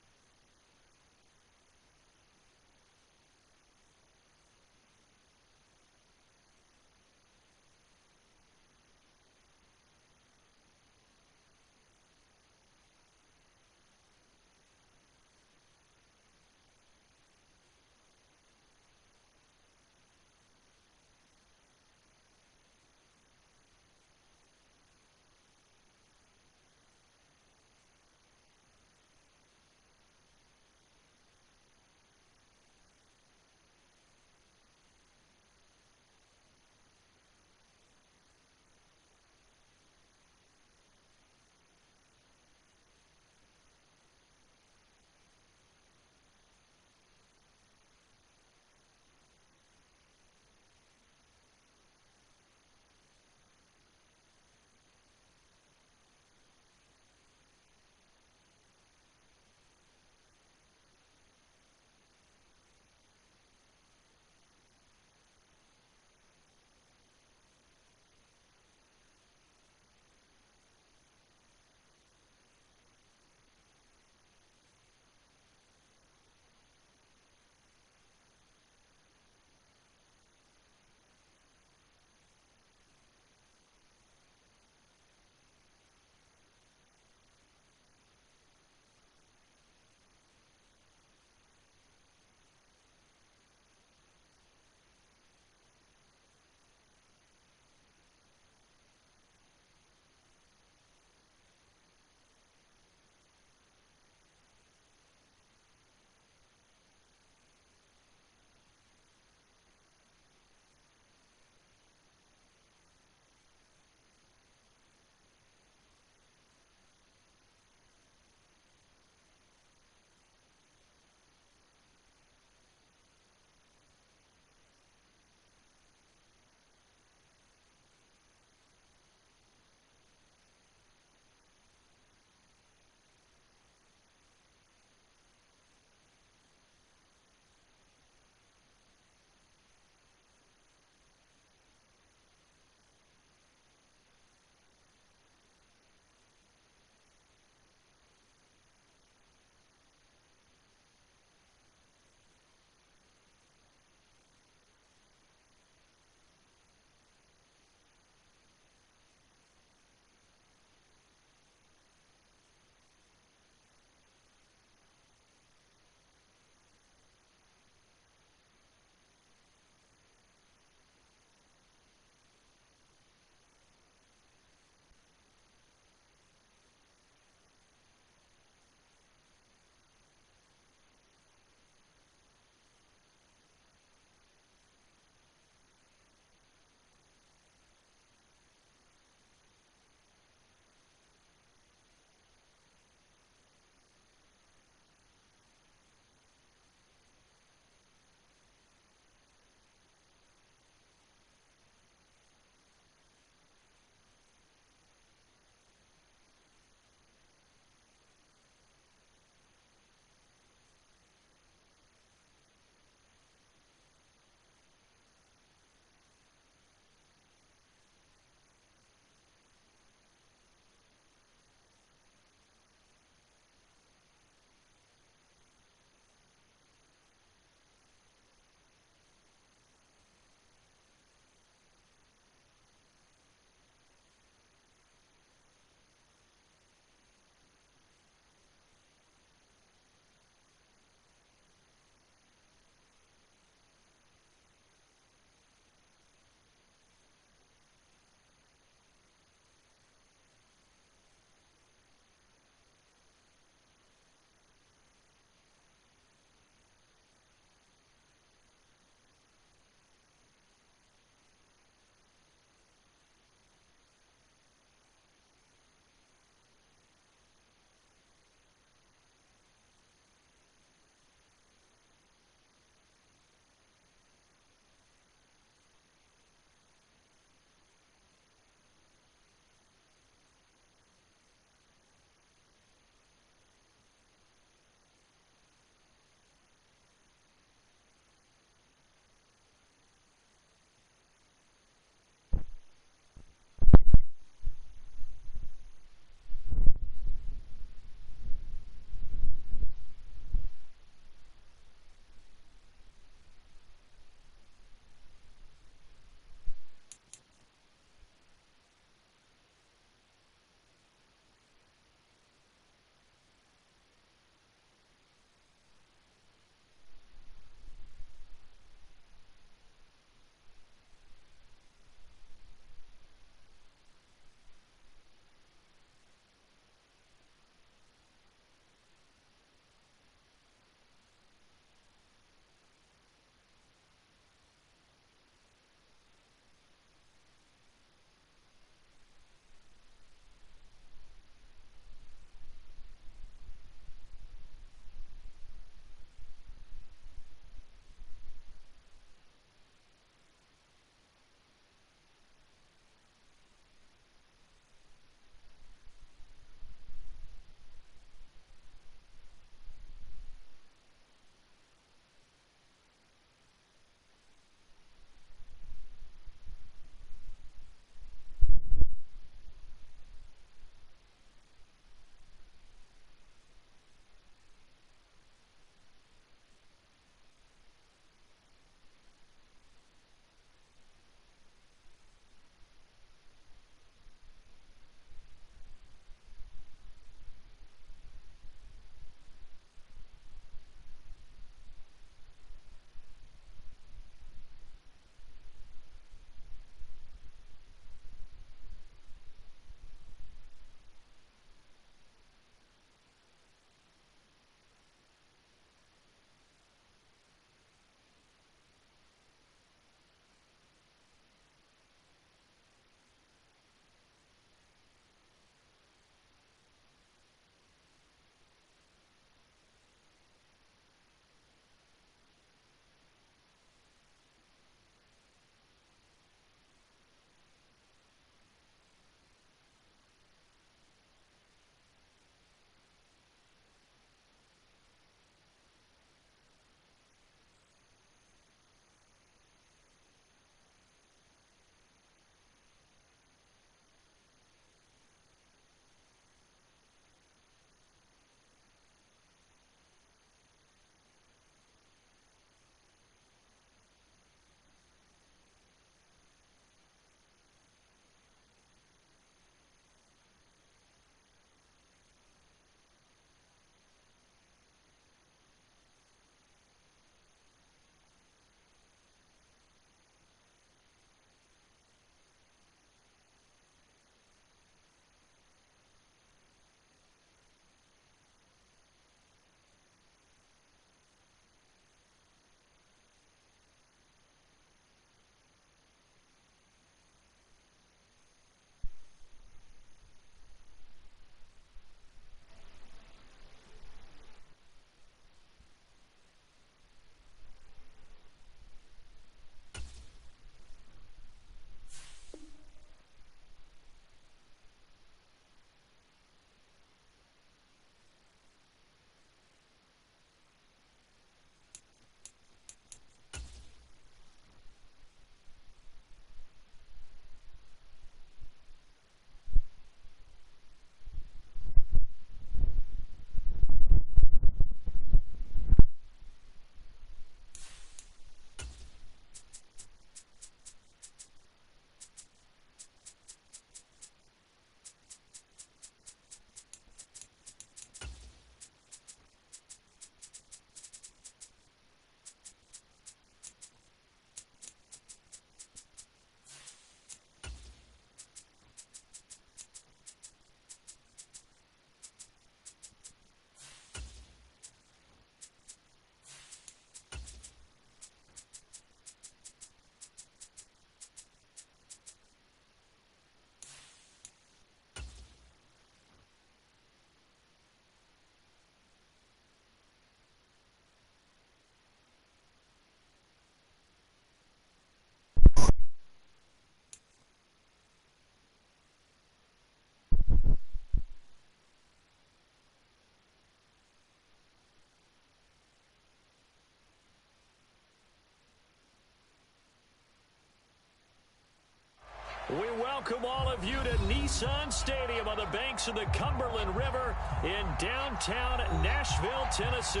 We welcome all of you to Nissan Stadium on the banks of the Cumberland River in downtown Nashville, Tennessee.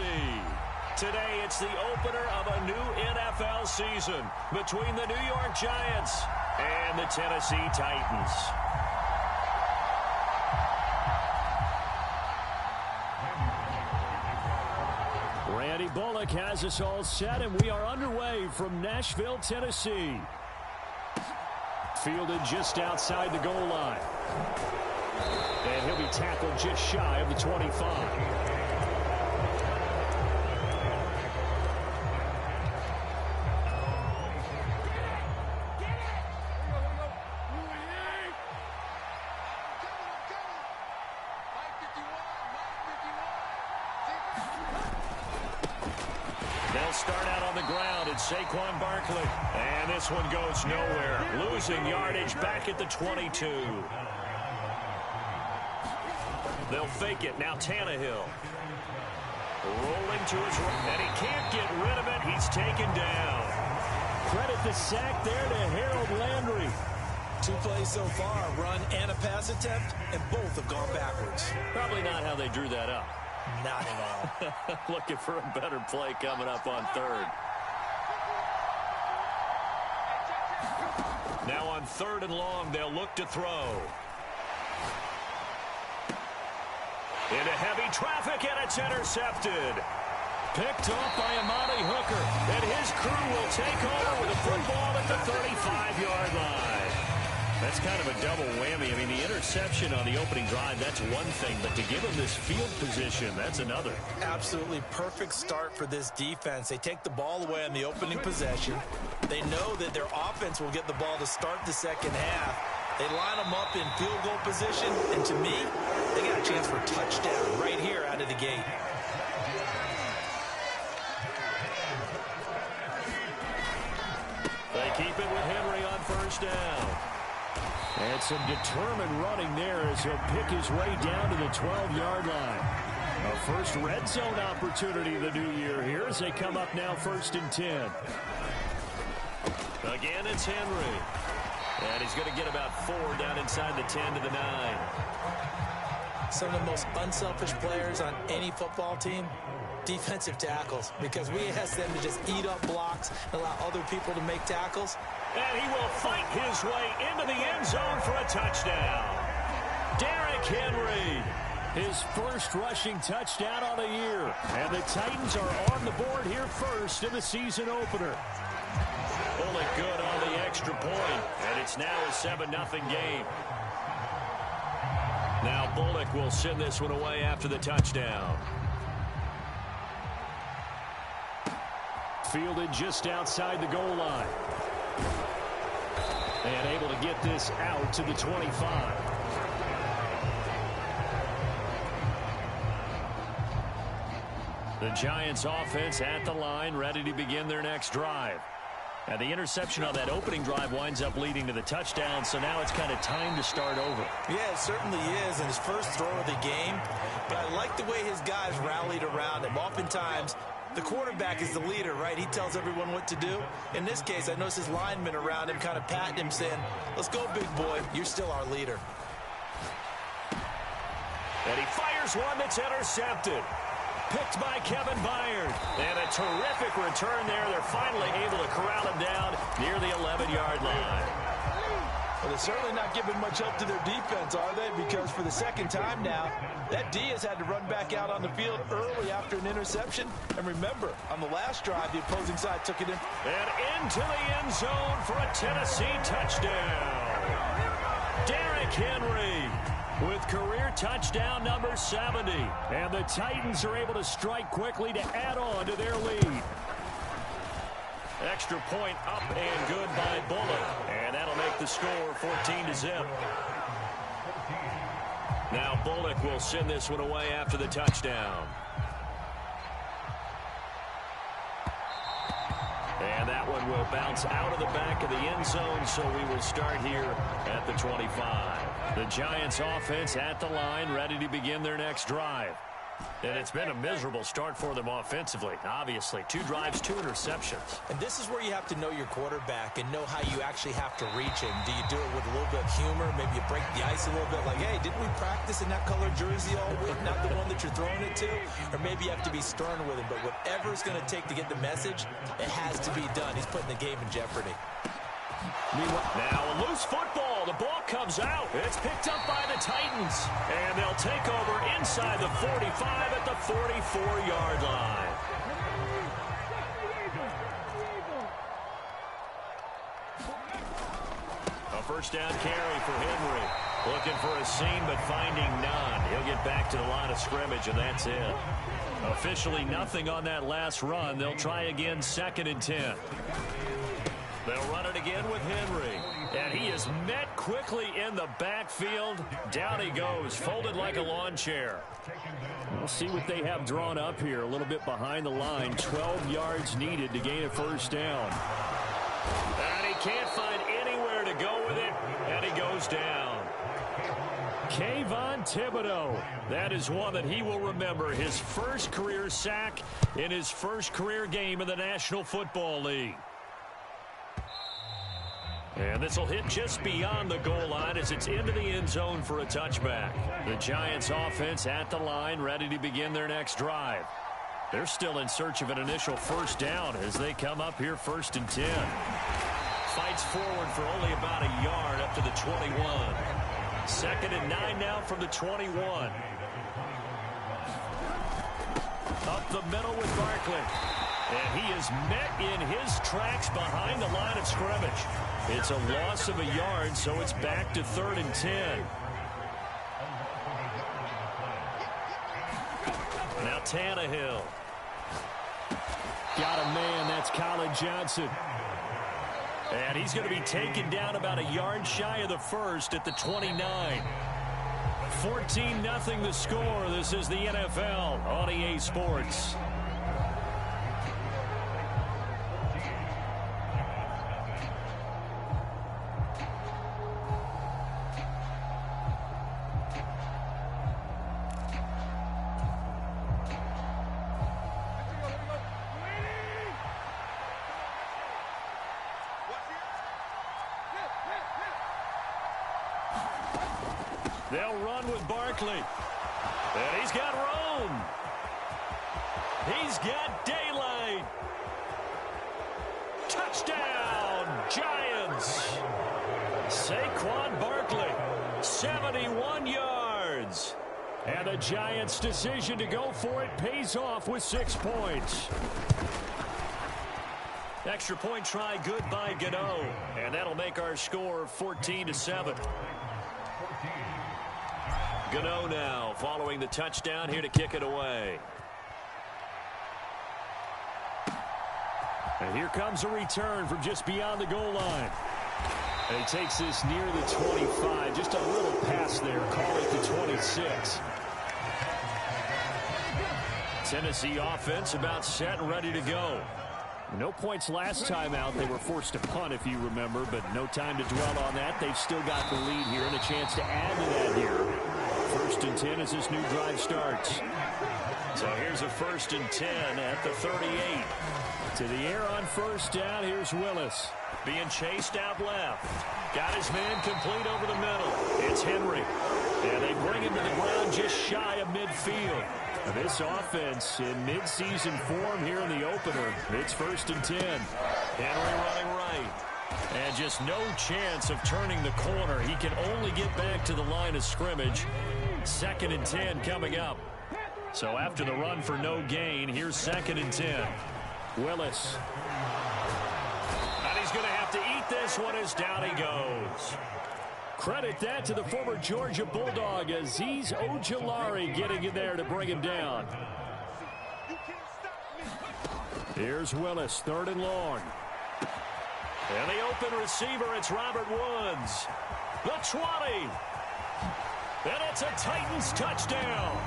Today, it's the opener of a new NFL season between the New York Giants and the Tennessee Titans. Randy Bullock has us all set, and we are underway from Nashville, Tennessee. Fielded just outside the goal line. And he'll be tackled just shy of the 25. Start out on the ground. It's Saquon Barkley. And this one goes nowhere. Losing yardage back at the 22. They'll fake it. Now Tannehill. Rolling to his right. And he can't get rid of it. He's taken down. Credit the sack there to Harold Landry. 2 plays so far, run and a pass attempt, and both have gone backwards. Probably not how they drew that up. Not at all. Looking for a better play coming up on third. Now on 3rd and long, they'll look to throw. Into heavy traffic, and it's intercepted. Picked off by Amani Hooker. And his crew will take over with a football at the 35-yard line. That's kind of a double whammy. I mean, the interception on the opening drive, that's one thing. But to give him this field position, that's another. Absolutely perfect start for this defense. They take the ball away on the opening possession. They know that their offense will get the ball to start the second half. They line them up in field goal position. And to me, they got a chance for a touchdown right here out of the gate. They keep it with Henry on 1st down. And some determined running there as he'll pick his way down to the 12-yard line. A first red zone opportunity the new year here as they come up now 1st and 10. Again, it's Henry. And he's going to get about 4 down inside the 10 to the 9. Some of the most unselfish players on any football team, defensive tackles, because we ask them to just eat up blocks and allow other people to make tackles. And he will fight his way into the end zone for a touchdown. Derrick Henry, his first rushing touchdown on the year. And the Titans are on the board here first in the season opener. Bullock good on the extra point, and it's now a 7-0 game. Now Bullock will send this one away after the touchdown. Fielded just outside the goal line. And able to get this out to the 25. The Giants offense at the line, ready to begin their next drive. And the interception on that opening drive winds up leading to the touchdown, so now it's kind of time to start over. Yeah, it certainly is in his first throw of the game. But I like the way his guys rallied around him. Oftentimes, the quarterback is the leader, right? He tells everyone what to do. In this case, I noticed his linemen around him kind of patting him, saying, let's go, big boy. You're still our leader. And he fires one that's intercepted. Picked by Kevin Byard. And a terrific return there. They're finally able to corral him down near the 11-yard line. Well, they're certainly not giving much help to their defense, are they? Because for the second time now, that D has had to run back out on the field early after an interception. And remember, on the last drive, the opposing side took it in. And into the end zone for a Tennessee touchdown. Derrick Henry with career touchdown number 70. And the Titans are able to strike quickly to add on to their lead. Extra point up and good by Bullock. And that'll make the score 14-0. Now Bullock will send this one away after the touchdown. And that one will bounce out of the back of the end zone, so we will start here at the 25. The Giants offense at the line, ready to begin their next drive. And it's been a miserable start for them offensively. Obviously, 2 drives, 2 interceptions. And this is where you have to know your quarterback and know how you actually have to reach him. Do you do it with a little bit of humor? Maybe you break the ice a little bit like, hey, didn't we practice in that color jersey all week? Not the one that you're throwing it to? Or maybe you have to be stern with him. But whatever it's going to take to get the message, it has to be done. He's putting the game in jeopardy. Now a loose football. The ball comes out. It's picked up by the Titans. And they'll take over inside the 45 at the 44-yard line. A first down carry for Henry. Looking for a seam but finding none. He'll get back to the line of scrimmage, and that's it. Officially nothing on that last run. They'll try again, 2nd and 10. They'll run it again with Henry. And he is met quickly in the backfield. Down he goes, folded like a lawn chair. We'll see what they have drawn up here. A little bit behind the line. 12 yards needed to gain a first down. And he can't find anywhere to go with it. And he goes down. Kayvon Thibodeaux. That is one that he will remember. His first career sack in his first career game in the National Football League. And this will hit just beyond the goal line as it's into the end zone for a touchback. The Giants offense at the line, ready to begin their next drive. They're still in search of an initial first down as they come up here 1st and 10. Fights forward for only about a yard up to the 21. 2nd and 9 now from the 21. Up the middle with Barkley. And he is met in his tracks behind the line of scrimmage. It's a loss of a yard, so it's back to 3rd and 10. Now Tannehill. Got a man, that's Colin Johnson. And he's going to be taken down about a yard shy of the first at the 29. 14-0 the score. This is the NFL on EA Sports. They'll run with Barkley. And he's got room. He's got daylight. Touchdown, Giants. Saquon Barkley, 71 yards. And the Giants' decision to go for it pays off with 6 points. Extra point try good by Gano. And that'll make our score 14-7. Gano now following the touchdown here to kick it away. And here comes a return from just beyond the goal line. And he takes this near the 25. Just a little pass there. Call it the 26. Tennessee offense about set and ready to go. No points last time out. They were forced to punt, if you remember, but no time to dwell on that. They've still got the lead here and a chance to add to that here. 1st and 10 as this new drive starts. So here's a 1st and 10 at the 38. To the air on first down, here's Willis. Being chased out left. Got his man complete over the middle. It's Henry. And they bring him to the ground just shy of midfield. This offense in midseason form here in the opener. It's 1st and 10. Henry running right. And just no chance of turning the corner. He can only get back to the line of scrimmage. 2nd and 10 coming up. So after the run for no gain, here's 2nd and 10. Willis. And he's going to have to eat this one as down he goes. Credit that to the former Georgia Bulldog, Azeez Ojulari getting in there to bring him down. Here's Willis, 3rd and long. And the open receiver, it's Robert Woods. The 20. And it's a Titans touchdown.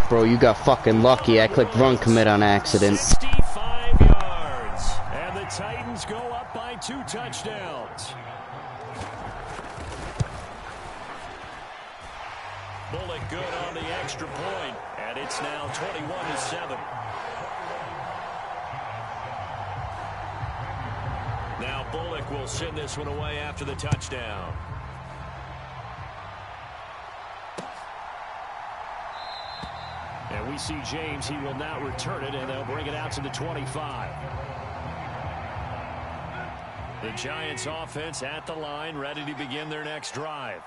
Bro, you got fucking lucky. I clicked run commit on accident. 65 yards. And the Titans go up by 2 touchdowns. Bullock good on the extra point, and it's now 21-7. Now Bullock will send this one away after the touchdown. And we see James. He will now return it, and they'll bring it out to the 25. The Giants offense at the line, ready to begin their next drive.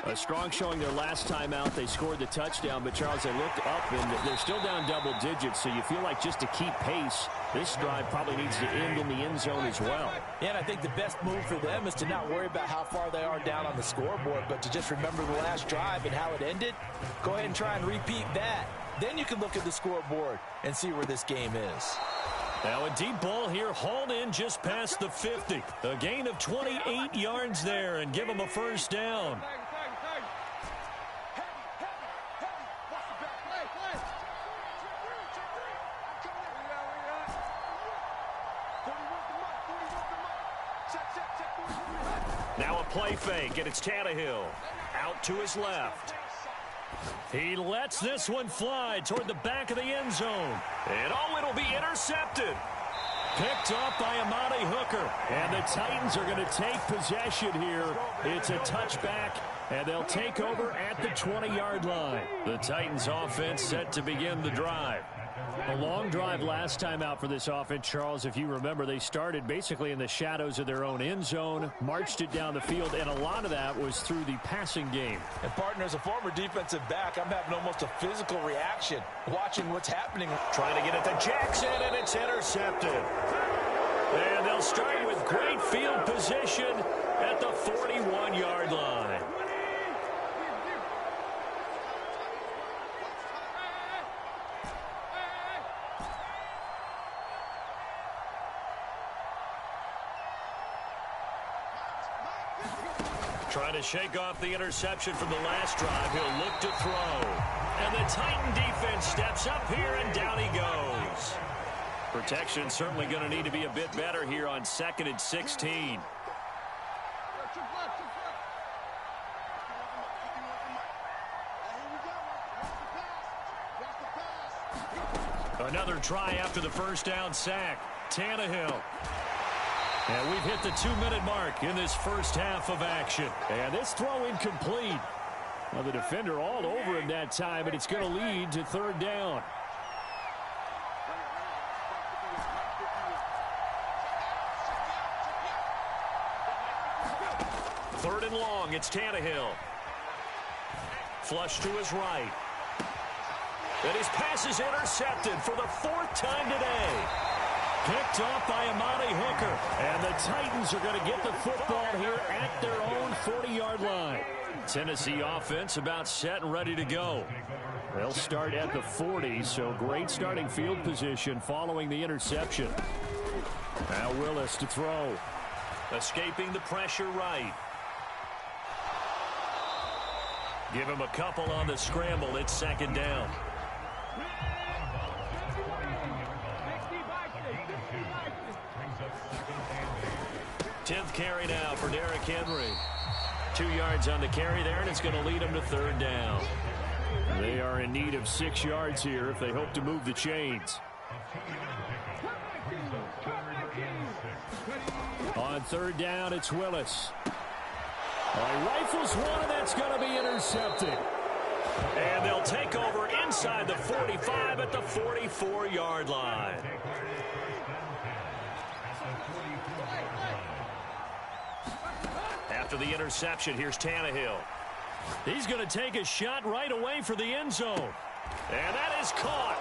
A strong showing their last time out. They scored the touchdown, but Charles, they looked up, and they're still down double digits, so you feel like just to keep pace, this drive probably needs to end in the end zone as well. Yeah, and I think the best move for them is to not worry about how far they are down on the scoreboard, but to just remember the last drive and how it ended. Go ahead and try and repeat that. Then you can look at the scoreboard and see where this game is. Now a deep ball here, hauled in just past the 50. A gain of 28 yards there, and give them a first down. Now a play fake, and it's Tannehill. Out to his left. He lets this one fly toward the back of the end zone. And it'll be intercepted. Picked off by Amani Hooker. And the Titans are going to take possession here. It's a touchback, and they'll take over at the 20-yard line. The Titans offense set to begin the drive. A long drive last time out for this offense, Charles. If you remember, they started basically in the shadows of their own end zone, marched it down the field, and a lot of that was through the passing game. And, partner, as a former defensive back, I'm having almost a physical reaction watching what's happening. Trying to get it to Jackson, and it's intercepted. And they'll start with great field position at the 41-yard line. Trying to shake off the interception from the last drive. He'll look to throw. And the Titan defense steps up here, and down he goes. Protection certainly going to need to be a bit better here on 2nd and 16. Another try after the first down sack. Tannehill. And we've hit the 2-minute mark in this first half of action. And this throw incomplete. Well, the defender all over him that time, but it's going to lead to 3rd down. Third and long, it's Tannehill. Flush to his right. And his pass is intercepted for the 4th time today. Picked off by Amani Hooker. And the Titans are going to get the football here at their own 40-yard line. Tennessee offense about set and ready to go. They'll start at the 40, so great starting field position following the interception. Now Willis to throw. Escaping the pressure right. Give him a couple on the scramble. It's 2nd down. Tenth carry now for Derrick Henry. 2 yards on the carry there, and it's going to lead them to 3rd down. They are in need of 6 yards here if they hope to move the chains. On 3rd down, it's Willis. Rifles one, and that's going to be intercepted. And they'll take over inside the 45 at the 44-yard line. After the interception, here's Tannehill. He's going to take a shot right away for the end zone. And that is caught.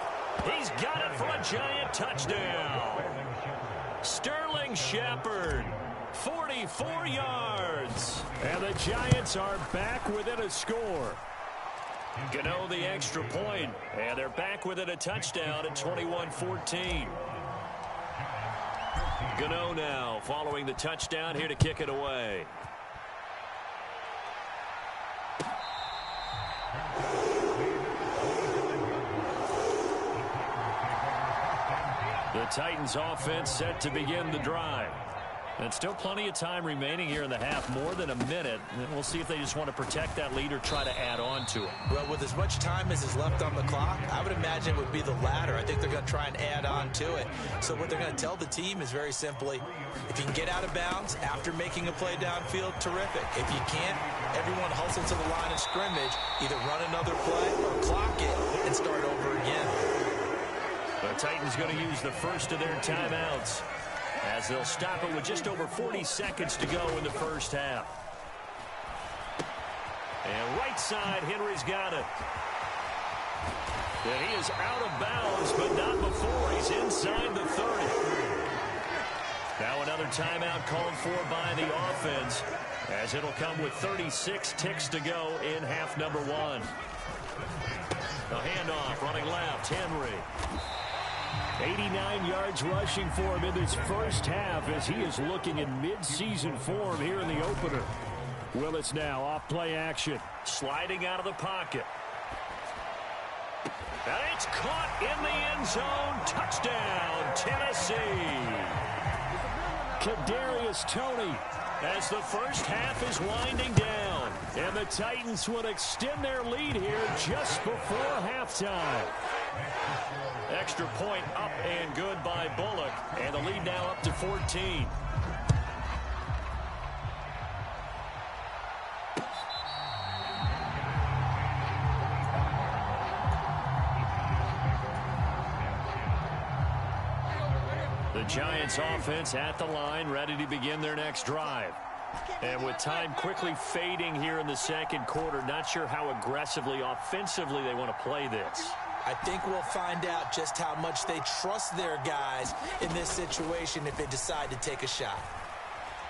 He's got it for a Giant touchdown. Sterling Shepard, 44 yards. And the Giants are back within a score. Gano the extra point, and they're back within a touchdown at 21-14. Gano now following the touchdown here to kick it away. The Titans offense set to begin the drive. And still plenty of time remaining here in the half, more than a minute. And we'll see if they just want to protect that lead or try to add on to it. Well, with as much time as is left on the clock, I would imagine it would be the latter. I think they're going to try and add on to it. So what they're going to tell the team is very simply, if you can get out of bounds after making a play downfield, terrific. If you can't, everyone hustle to the line of scrimmage, either run another play or clock it and start over again. The Titans going to use the first of their timeouts, as they'll stop it with just over 40 seconds to go in the first half. And right side, Henry's got it. And he is out of bounds, but not before he's inside the 30. Now another timeout called for by the offense, as it'll come with 36 ticks to go in half number one. The handoff, running left, Henry. 89 yards rushing for him in this first half, as he is looking in mid-season form here in the opener. Willis now off play action, sliding out of the pocket. And it's caught in the end zone. Touchdown, Tennessee. Kadarius Toney, as the first half is winding down. And the Titans would extend their lead here just before halftime. Extra point up and good by Bullock. And the lead now up to 14. The Giants offense at the line, ready to begin their next drive. And with time quickly fading here in the second quarter, not sure how aggressively, offensively they want to play this. I think we'll find out just how much they trust their guys in this situation if they decide to take a shot.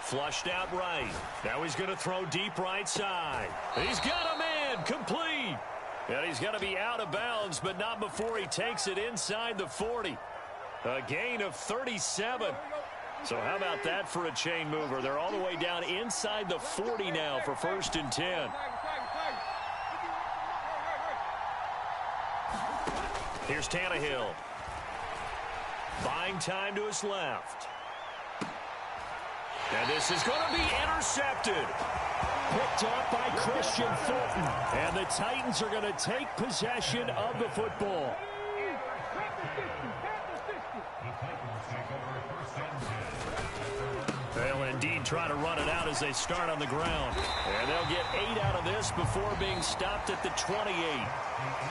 Flushed out right. Now he's going to throw deep right side. He's got a man, complete. And he's going to be out of bounds, but not before he takes it inside the 40. A gain of 37. So how about that for a chain mover? They're all the way down inside the 40 now for 1st and 10. Here's Tannehill. Buying time to his left. And this is going to be intercepted. Picked up by Christian Fulton. And the Titans are going to take possession of the football. They'll indeed try to run it out as they start on the ground. And they'll get 8 out of this before being stopped at the 28.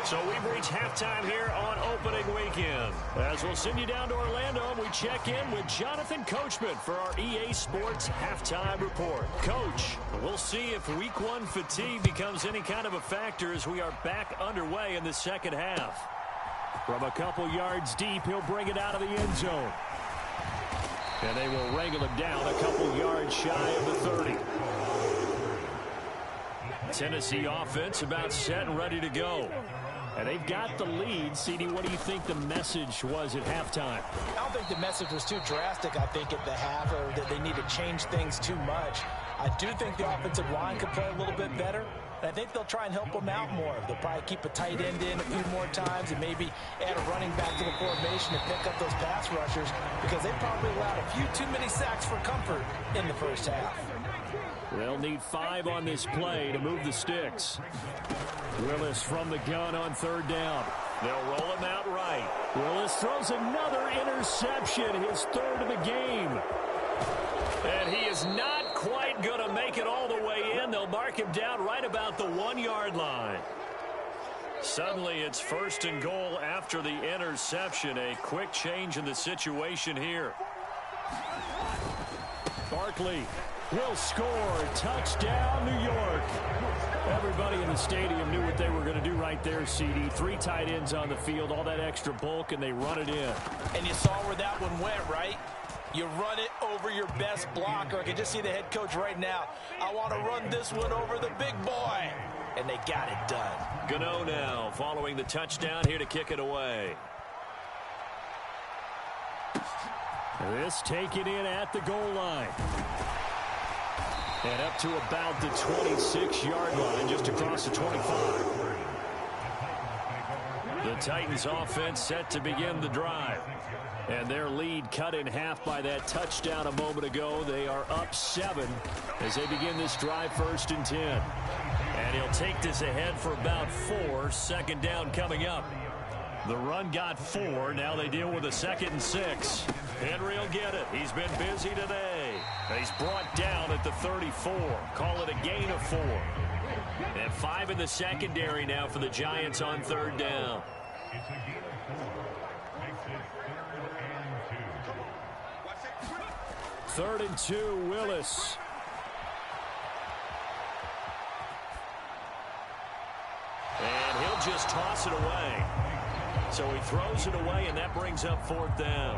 So we've reached halftime here on opening weekend. As we'll send you down to Orlando, we check in with Jonathan Coachman for our EA Sports Halftime Report. Coach, we'll see if Week 1 fatigue becomes any kind of a factor as we are back underway in the second half. From a couple yards deep, he'll bring it out of the end zone. And they will wrangle him down a couple yards shy of the 30. Tennessee offense about set and ready to go. And they've got the lead. CD, what do you think the message was at halftime? I don't think the message was too drastic, I think, at the half, or that they need to change things too much. I do think the offensive line could play a little bit better. I think they'll try and help them out more. They'll probably keep a tight end in a few more times and maybe add a running back to the formation to pick up those pass rushers, because they probably allowed a few too many sacks for comfort in the first half. They'll need 5 on this play to move the sticks. Willis from the gun on 3rd down. They'll roll him out right. Willis throws another interception, his 3rd of the game. And he is not quite going to make it all the way in. They'll mark him down right about the 1-yard line. Suddenly it's 1st and goal after the interception. A quick change in the situation here. Barkley will score. Touchdown, New York. Everybody in the stadium knew what they were going to do right there, CD. 3 tight ends on the field, all that extra bulk, and they run it in. And you saw where that one went, right? You run it over your best blocker. I can just see the head coach right now. I want to run this one over the big boy. And they got it done. Gano now following the touchdown here to kick it away. This taken in at the goal line. And up to about the 26-yard line, just across the 25. The Titans offense set to begin the drive. And their lead cut in half by that touchdown a moment ago. They are up 7 as they begin this drive, 1st and 10. And he'll take this ahead for about 4. 2nd down coming up. The run got 4. Now they deal with a 2nd and 6. Henry will get it. He's been busy today. He's brought down at the 34. Call it a gain of 4. And 5 in the secondary now for the Giants on 3rd down. Third and 2, Willis. And he'll just toss it away. So he throws it away, and that brings up 4th down.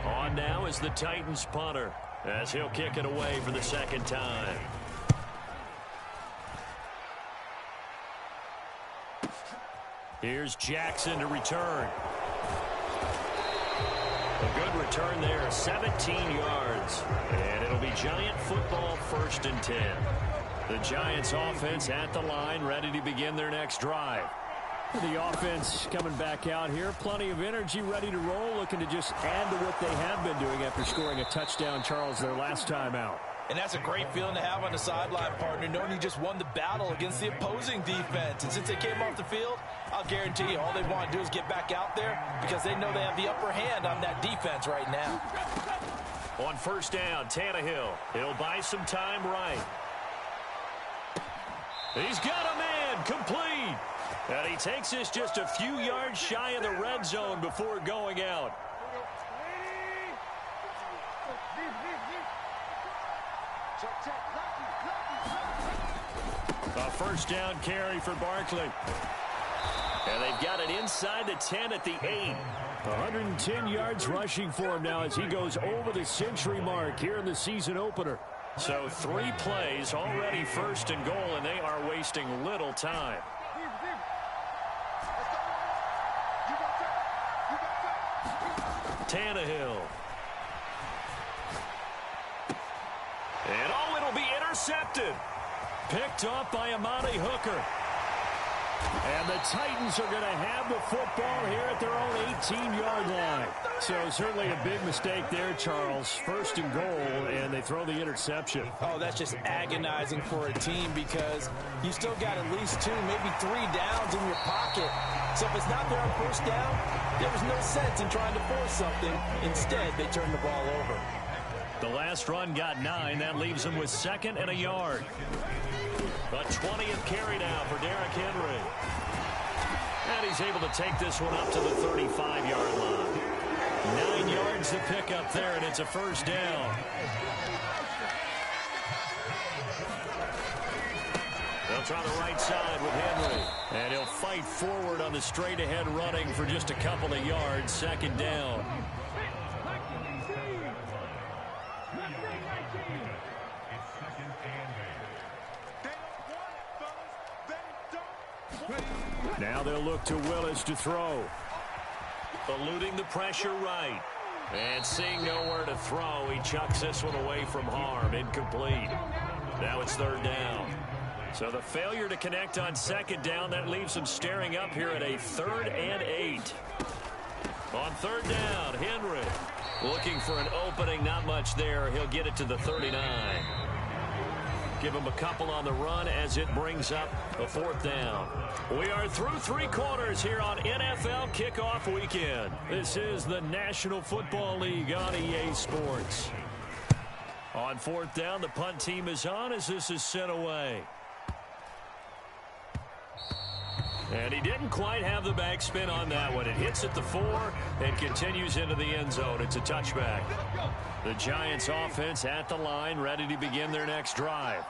On now is the Titans punter, as he'll kick it away for the 2nd time. Here's Jackson to return. A good return there, 17 yards. And it'll be Giant football, 1st and 10. The Giants offense at the line, ready to begin their next drive. The offense coming back out here. Plenty of energy, ready to roll, looking to just add to what they have been doing after scoring a touchdown, Charles, their last time out. And that's a great feeling to have on the sideline, partner, knowing you just won the battle against the opposing defense. And since they came off the field, I'll guarantee you all they want to do is get back out there because they know they have the upper hand on that defense right now. On 1st down, Tannehill. He'll buy some time right. He's got a man, complete. And he takes this just a few yards shy of the red zone before going out. A 1st down carry for Barkley. And they've got it inside the 10 at the 8. 110 yards rushing for him now as he goes over the century mark here in the season opener. So 3 plays, already 1st and goal, and they are wasting little time. Tannehill. And it'll be intercepted. Picked off by Amani Hooker. And the Titans are going to have the football here at their own 18-yard line. So certainly a big mistake there, Charles. 1st and goal, and they throw the interception. Oh, that's just agonizing for a team because you still got at least 2, maybe 3 downs in your pocket. So if it's not there on 1st down, there was no sense in trying to force something. Instead, they turned the ball over. The last run got 9. That leaves them with 2nd and a yard. A 20th carry now for Derrick Henry. And he's able to take this one up to the 35-yard line. 9 yards to pick up there, and it's a 1st down. They'll try the right side with Henry. And he'll fight forward on the straight-ahead running for just a couple of yards. 2nd down. Now they'll look to Willis to throw. Eluding the pressure right. And seeing nowhere to throw, he chucks this one away from harm. Incomplete. Now it's 3rd down. So the failure to connect on 2nd down, that leaves them staring up here at a 3rd and 8. On 3rd down, Henry looking for an opening. Not much there. He'll get it to the 39. Give him a couple on the run as it brings up a 4th down. We are through 3 quarters here on NFL Kickoff Weekend. This is the National Football League on EA Sports. On 4th down, the punt team is on as this is sent away. And he didn't quite have the backspin on that one. It hits at the 4 and continues into the end zone. It's a touchback. The Giants offense at the line, ready to begin their next drive.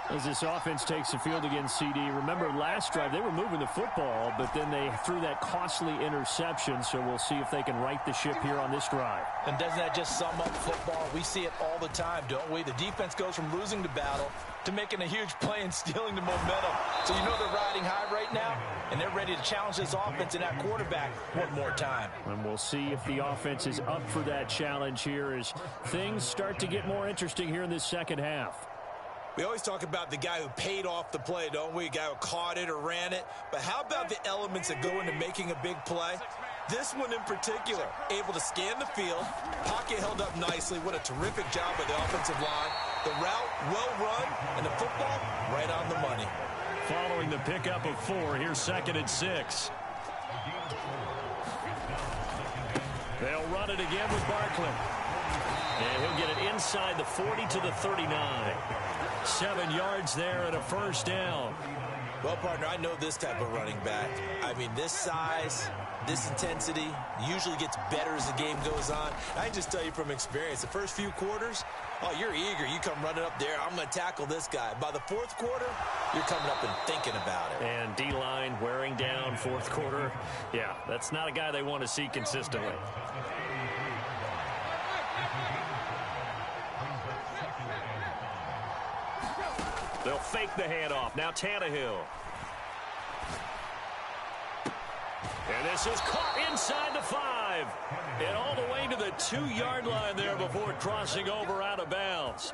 As this offense takes the field against CD, remember last drive they were moving the football, but then they threw that costly interception, so we'll see if they can right the ship here on this drive. And doesn't that just sum up football? We see it all the time, don't we? The defense goes from losing the battle to making a huge play and stealing the momentum. So you know they're riding high right now, and they're ready to challenge this offense and that quarterback one more time. And we'll see if the offense is up for that challenge here as things start to get more interesting here in this second half. We always talk about the guy who paid off the play, don't we? A guy who caught it or ran it. But how about the elements that go into making a big play? This one in particular, able to scan the field, pocket held up nicely. What a terrific job by the offensive line. The route well run, and the football right on the money. Following the pickup of 4, here's 2nd and 6. They'll run it again with Barkley. And he'll get it inside the 40 to the 39. 7 yards there and a first down. Well, partner, I know this type of running back. I mean, this size, this intensity usually gets better as the game goes on. I can just tell you from experience, the first few quarters, oh, you're eager. You come running up there, I'm going to tackle this guy. By the 4th quarter, you're coming up and thinking about it. And D-line wearing down 4th quarter. Yeah, that's not a guy they want to see consistently. They'll fake the handoff. Now Tannehill. And this is caught inside the 5. And all the way to the 2-yard line there before crossing over out of bounds.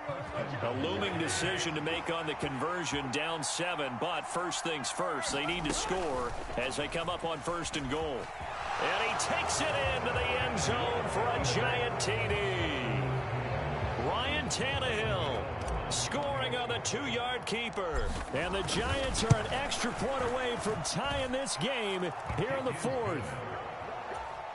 A looming decision to make on the conversion, down 7. But first things first, they need to score as they come up on 1st and goal. And he takes it into the end zone for a giant TD. Ryan Tannehill scoring on the 2-yard keeper. And the Giants are an extra point away from tying this game here in the 4th.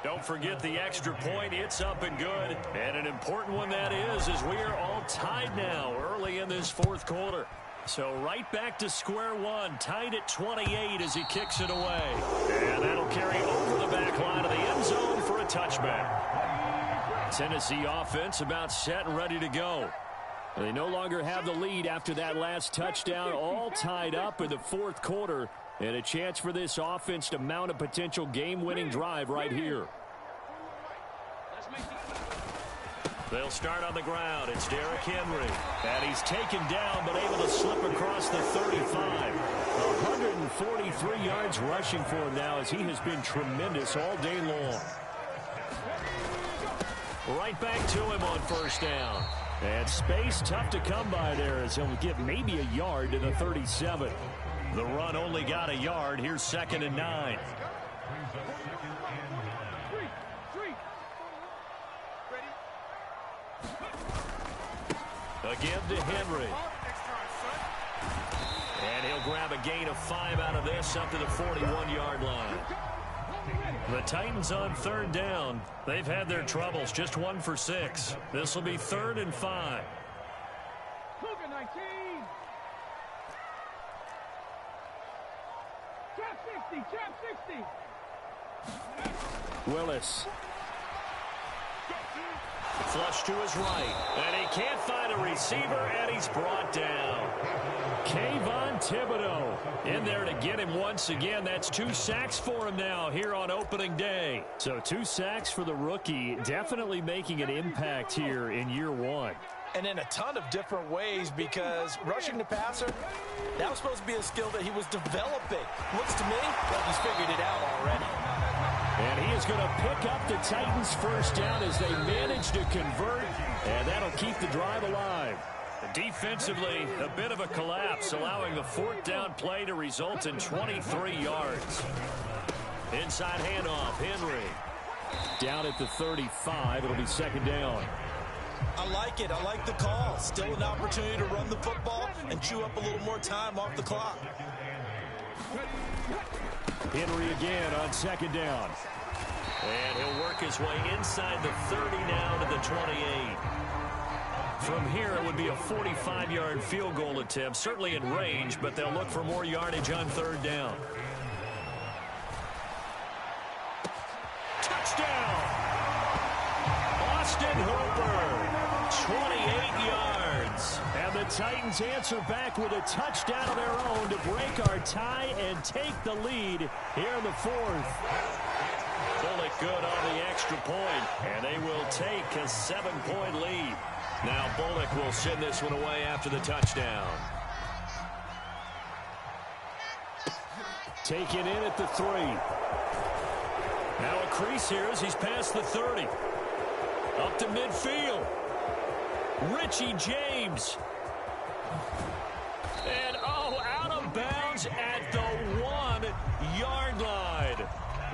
Don't forget the extra point. It's up and good. And an important one that is, as we are all tied now early in this 4th quarter. So right back to square one, tied at 28 as he kicks it away. And that'll carry over the back line of the end zone for a touchback. Tennessee offense about set and ready to go. They no longer have the lead after that last touchdown, all tied up in the 4th quarter, and a chance for this offense to mount a potential game-winning drive right here. They'll start on the ground. It's Derrick Henry, and he's taken down but able to slip across the 35. 143 yards rushing for him now as he has been tremendous all day long. Right back to him on 1st down. And space tough to come by there as he'll get maybe a yard to the 37. The run only got a yard. Here's 2nd and 9. Again to Henry. And he'll grab a gain of 5 out of this up to the 41-yard line. The Titans on 3rd down. They've had their troubles, just 1 for 6. This will be 3rd and 5. Cougar 19. Trap 60, trap 60. Willis. Flush to his right. And he can't find a receiver, and he's brought down. Kayvon Thibodeau in there to get him once again. That's 2 sacks for him now here on opening day. So 2 sacks for the rookie, definitely making an impact here in year 1. And in a ton of different ways, because rushing the passer, that was supposed to be a skill that he was developing. Looks to me like he's figured it out already. And he is going to pick up the Titans' first down as they manage to convert, and that'll keep the drive alive. Defensively, a bit of a collapse, allowing the 4th down play to result in 23 yards. Inside handoff, Henry. Down at the 35, it'll be 2nd down. I like it. I like the call. Still an opportunity to run the football and chew up a little more time off the clock. Henry again on 2nd down. And he'll work his way inside the 30 now to the 28. From here, it would be a 45-yard field goal attempt, certainly in range, but they'll look for more yardage on 3rd down. Touchdown! Austin Hooper, 28 yards. And the Titans answer back with a touchdown of their own to break our tie and take the lead here in the 4th. Bullock good on the extra point, and they will take a 7-point lead. Now Bullock will send this one away after the touchdown. Taken in at the 3. Now a crease here as he's past the 30. Up to midfield. Richie James. And out of bounds at the 1-yard line.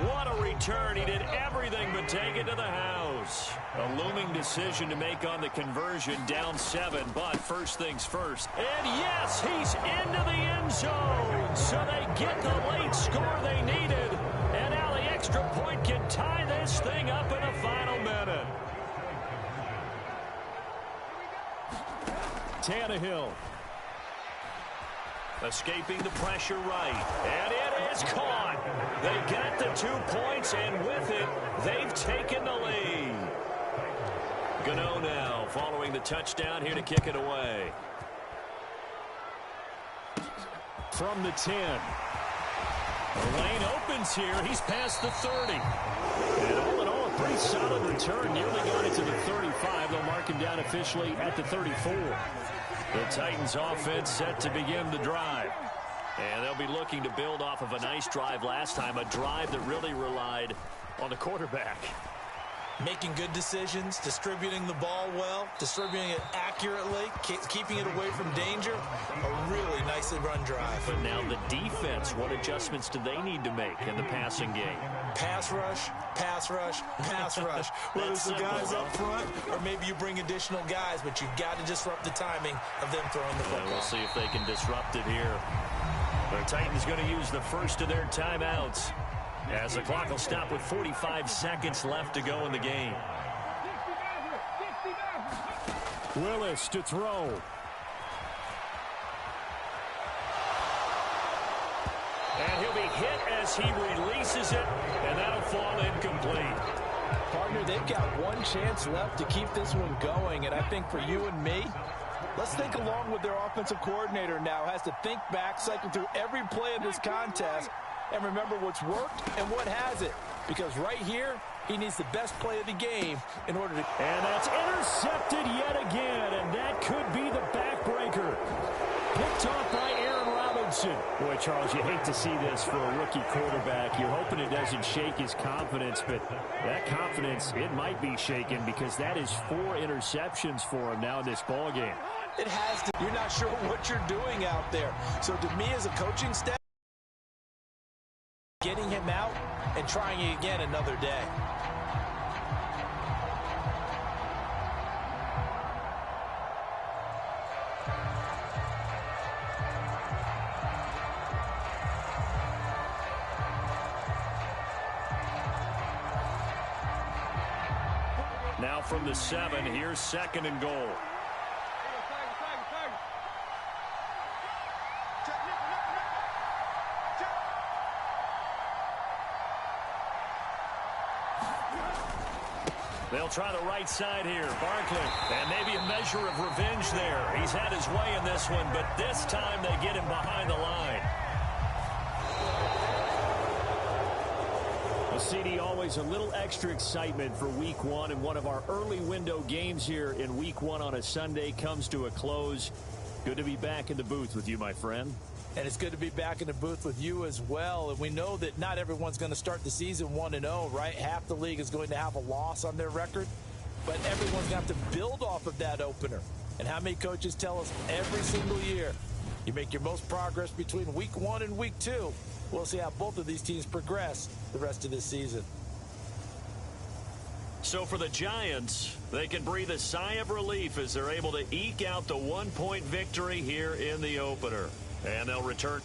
What a return. He did everything but take it to the house. A looming decision to make on the conversion, down 7, but first things first. And yes, he's into the end zone. So they get the late score they needed. And now the extra point can tie this thing up in the final minute. Tannehill. Escaping the pressure right. And it is caught. They got the 2 points, and with it, they've taken the lead. Gano now following the touchdown here to kick it away. From the 10. The lane opens here. He's past the 30. And all in all, a pretty solid return. Nearly got it to the 35. They'll mark him down officially at the 34. The Titans offense set to begin the drive. And they'll be looking to build off of a nice drive last time, a drive that really relied on the quarterback. Making good decisions, distributing the ball well, distributing it accurately, keeping it away from danger. A really nicely run drive. But now the defense, what adjustments do they need to make in the passing game? Pass rush, pass rush, pass rush. Whether it's the guys up front or maybe you bring additional guys, but you've got to disrupt the timing of them throwing the football. We'll see if they can disrupt it here. The Titans going to use the first of their timeouts, as the clock will stop with 45 seconds left to go in the game. Willis to throw. And he'll be hit as he releases it, and that'll fall incomplete. Partner, they've got one chance left to keep this one going, and I think for you and me, let's think along with their offensive coordinator now. Has to think back, cycle through every play of this contest, and remember what's worked and what hasn't. Because right here, he needs the best play of the game in order to... And that's intercepted yet again, and that could be the backbreaker. Picked off by Aaron Robinson. Boy, Charles, you hate to see this for a rookie quarterback. You're hoping it doesn't shake his confidence, but that confidence, it might be shaken because that is 4 interceptions for him now in this ballgame. It has to. You're not sure what you're doing out there. So to me as a coaching staff, getting him out and trying it again another day. Now from the 7, here's 2nd and goal. They'll try the right side here. Barkley, and maybe a measure of revenge there. He's had his way in this one, but this time they get him behind the line. Well, CD, always a little extra excitement for Week 1, and one of our early window games here in Week 1 on a Sunday comes to a close. Good to be back in the booth with you, my friend. And it's good to be back in the booth with you as well. And we know that not everyone's going to start the season 1-0, right? Half the league is going to have a loss on their record. But everyone's going to have to build off of that opener. And how many coaches tell us every single year, you make your most progress between Week 1 and Week 2. We'll see how both of these teams progress the rest of this season. So for the Giants, they can breathe a sigh of relief as they're able to eke out the 1-point victory here in the opener. And they'll return.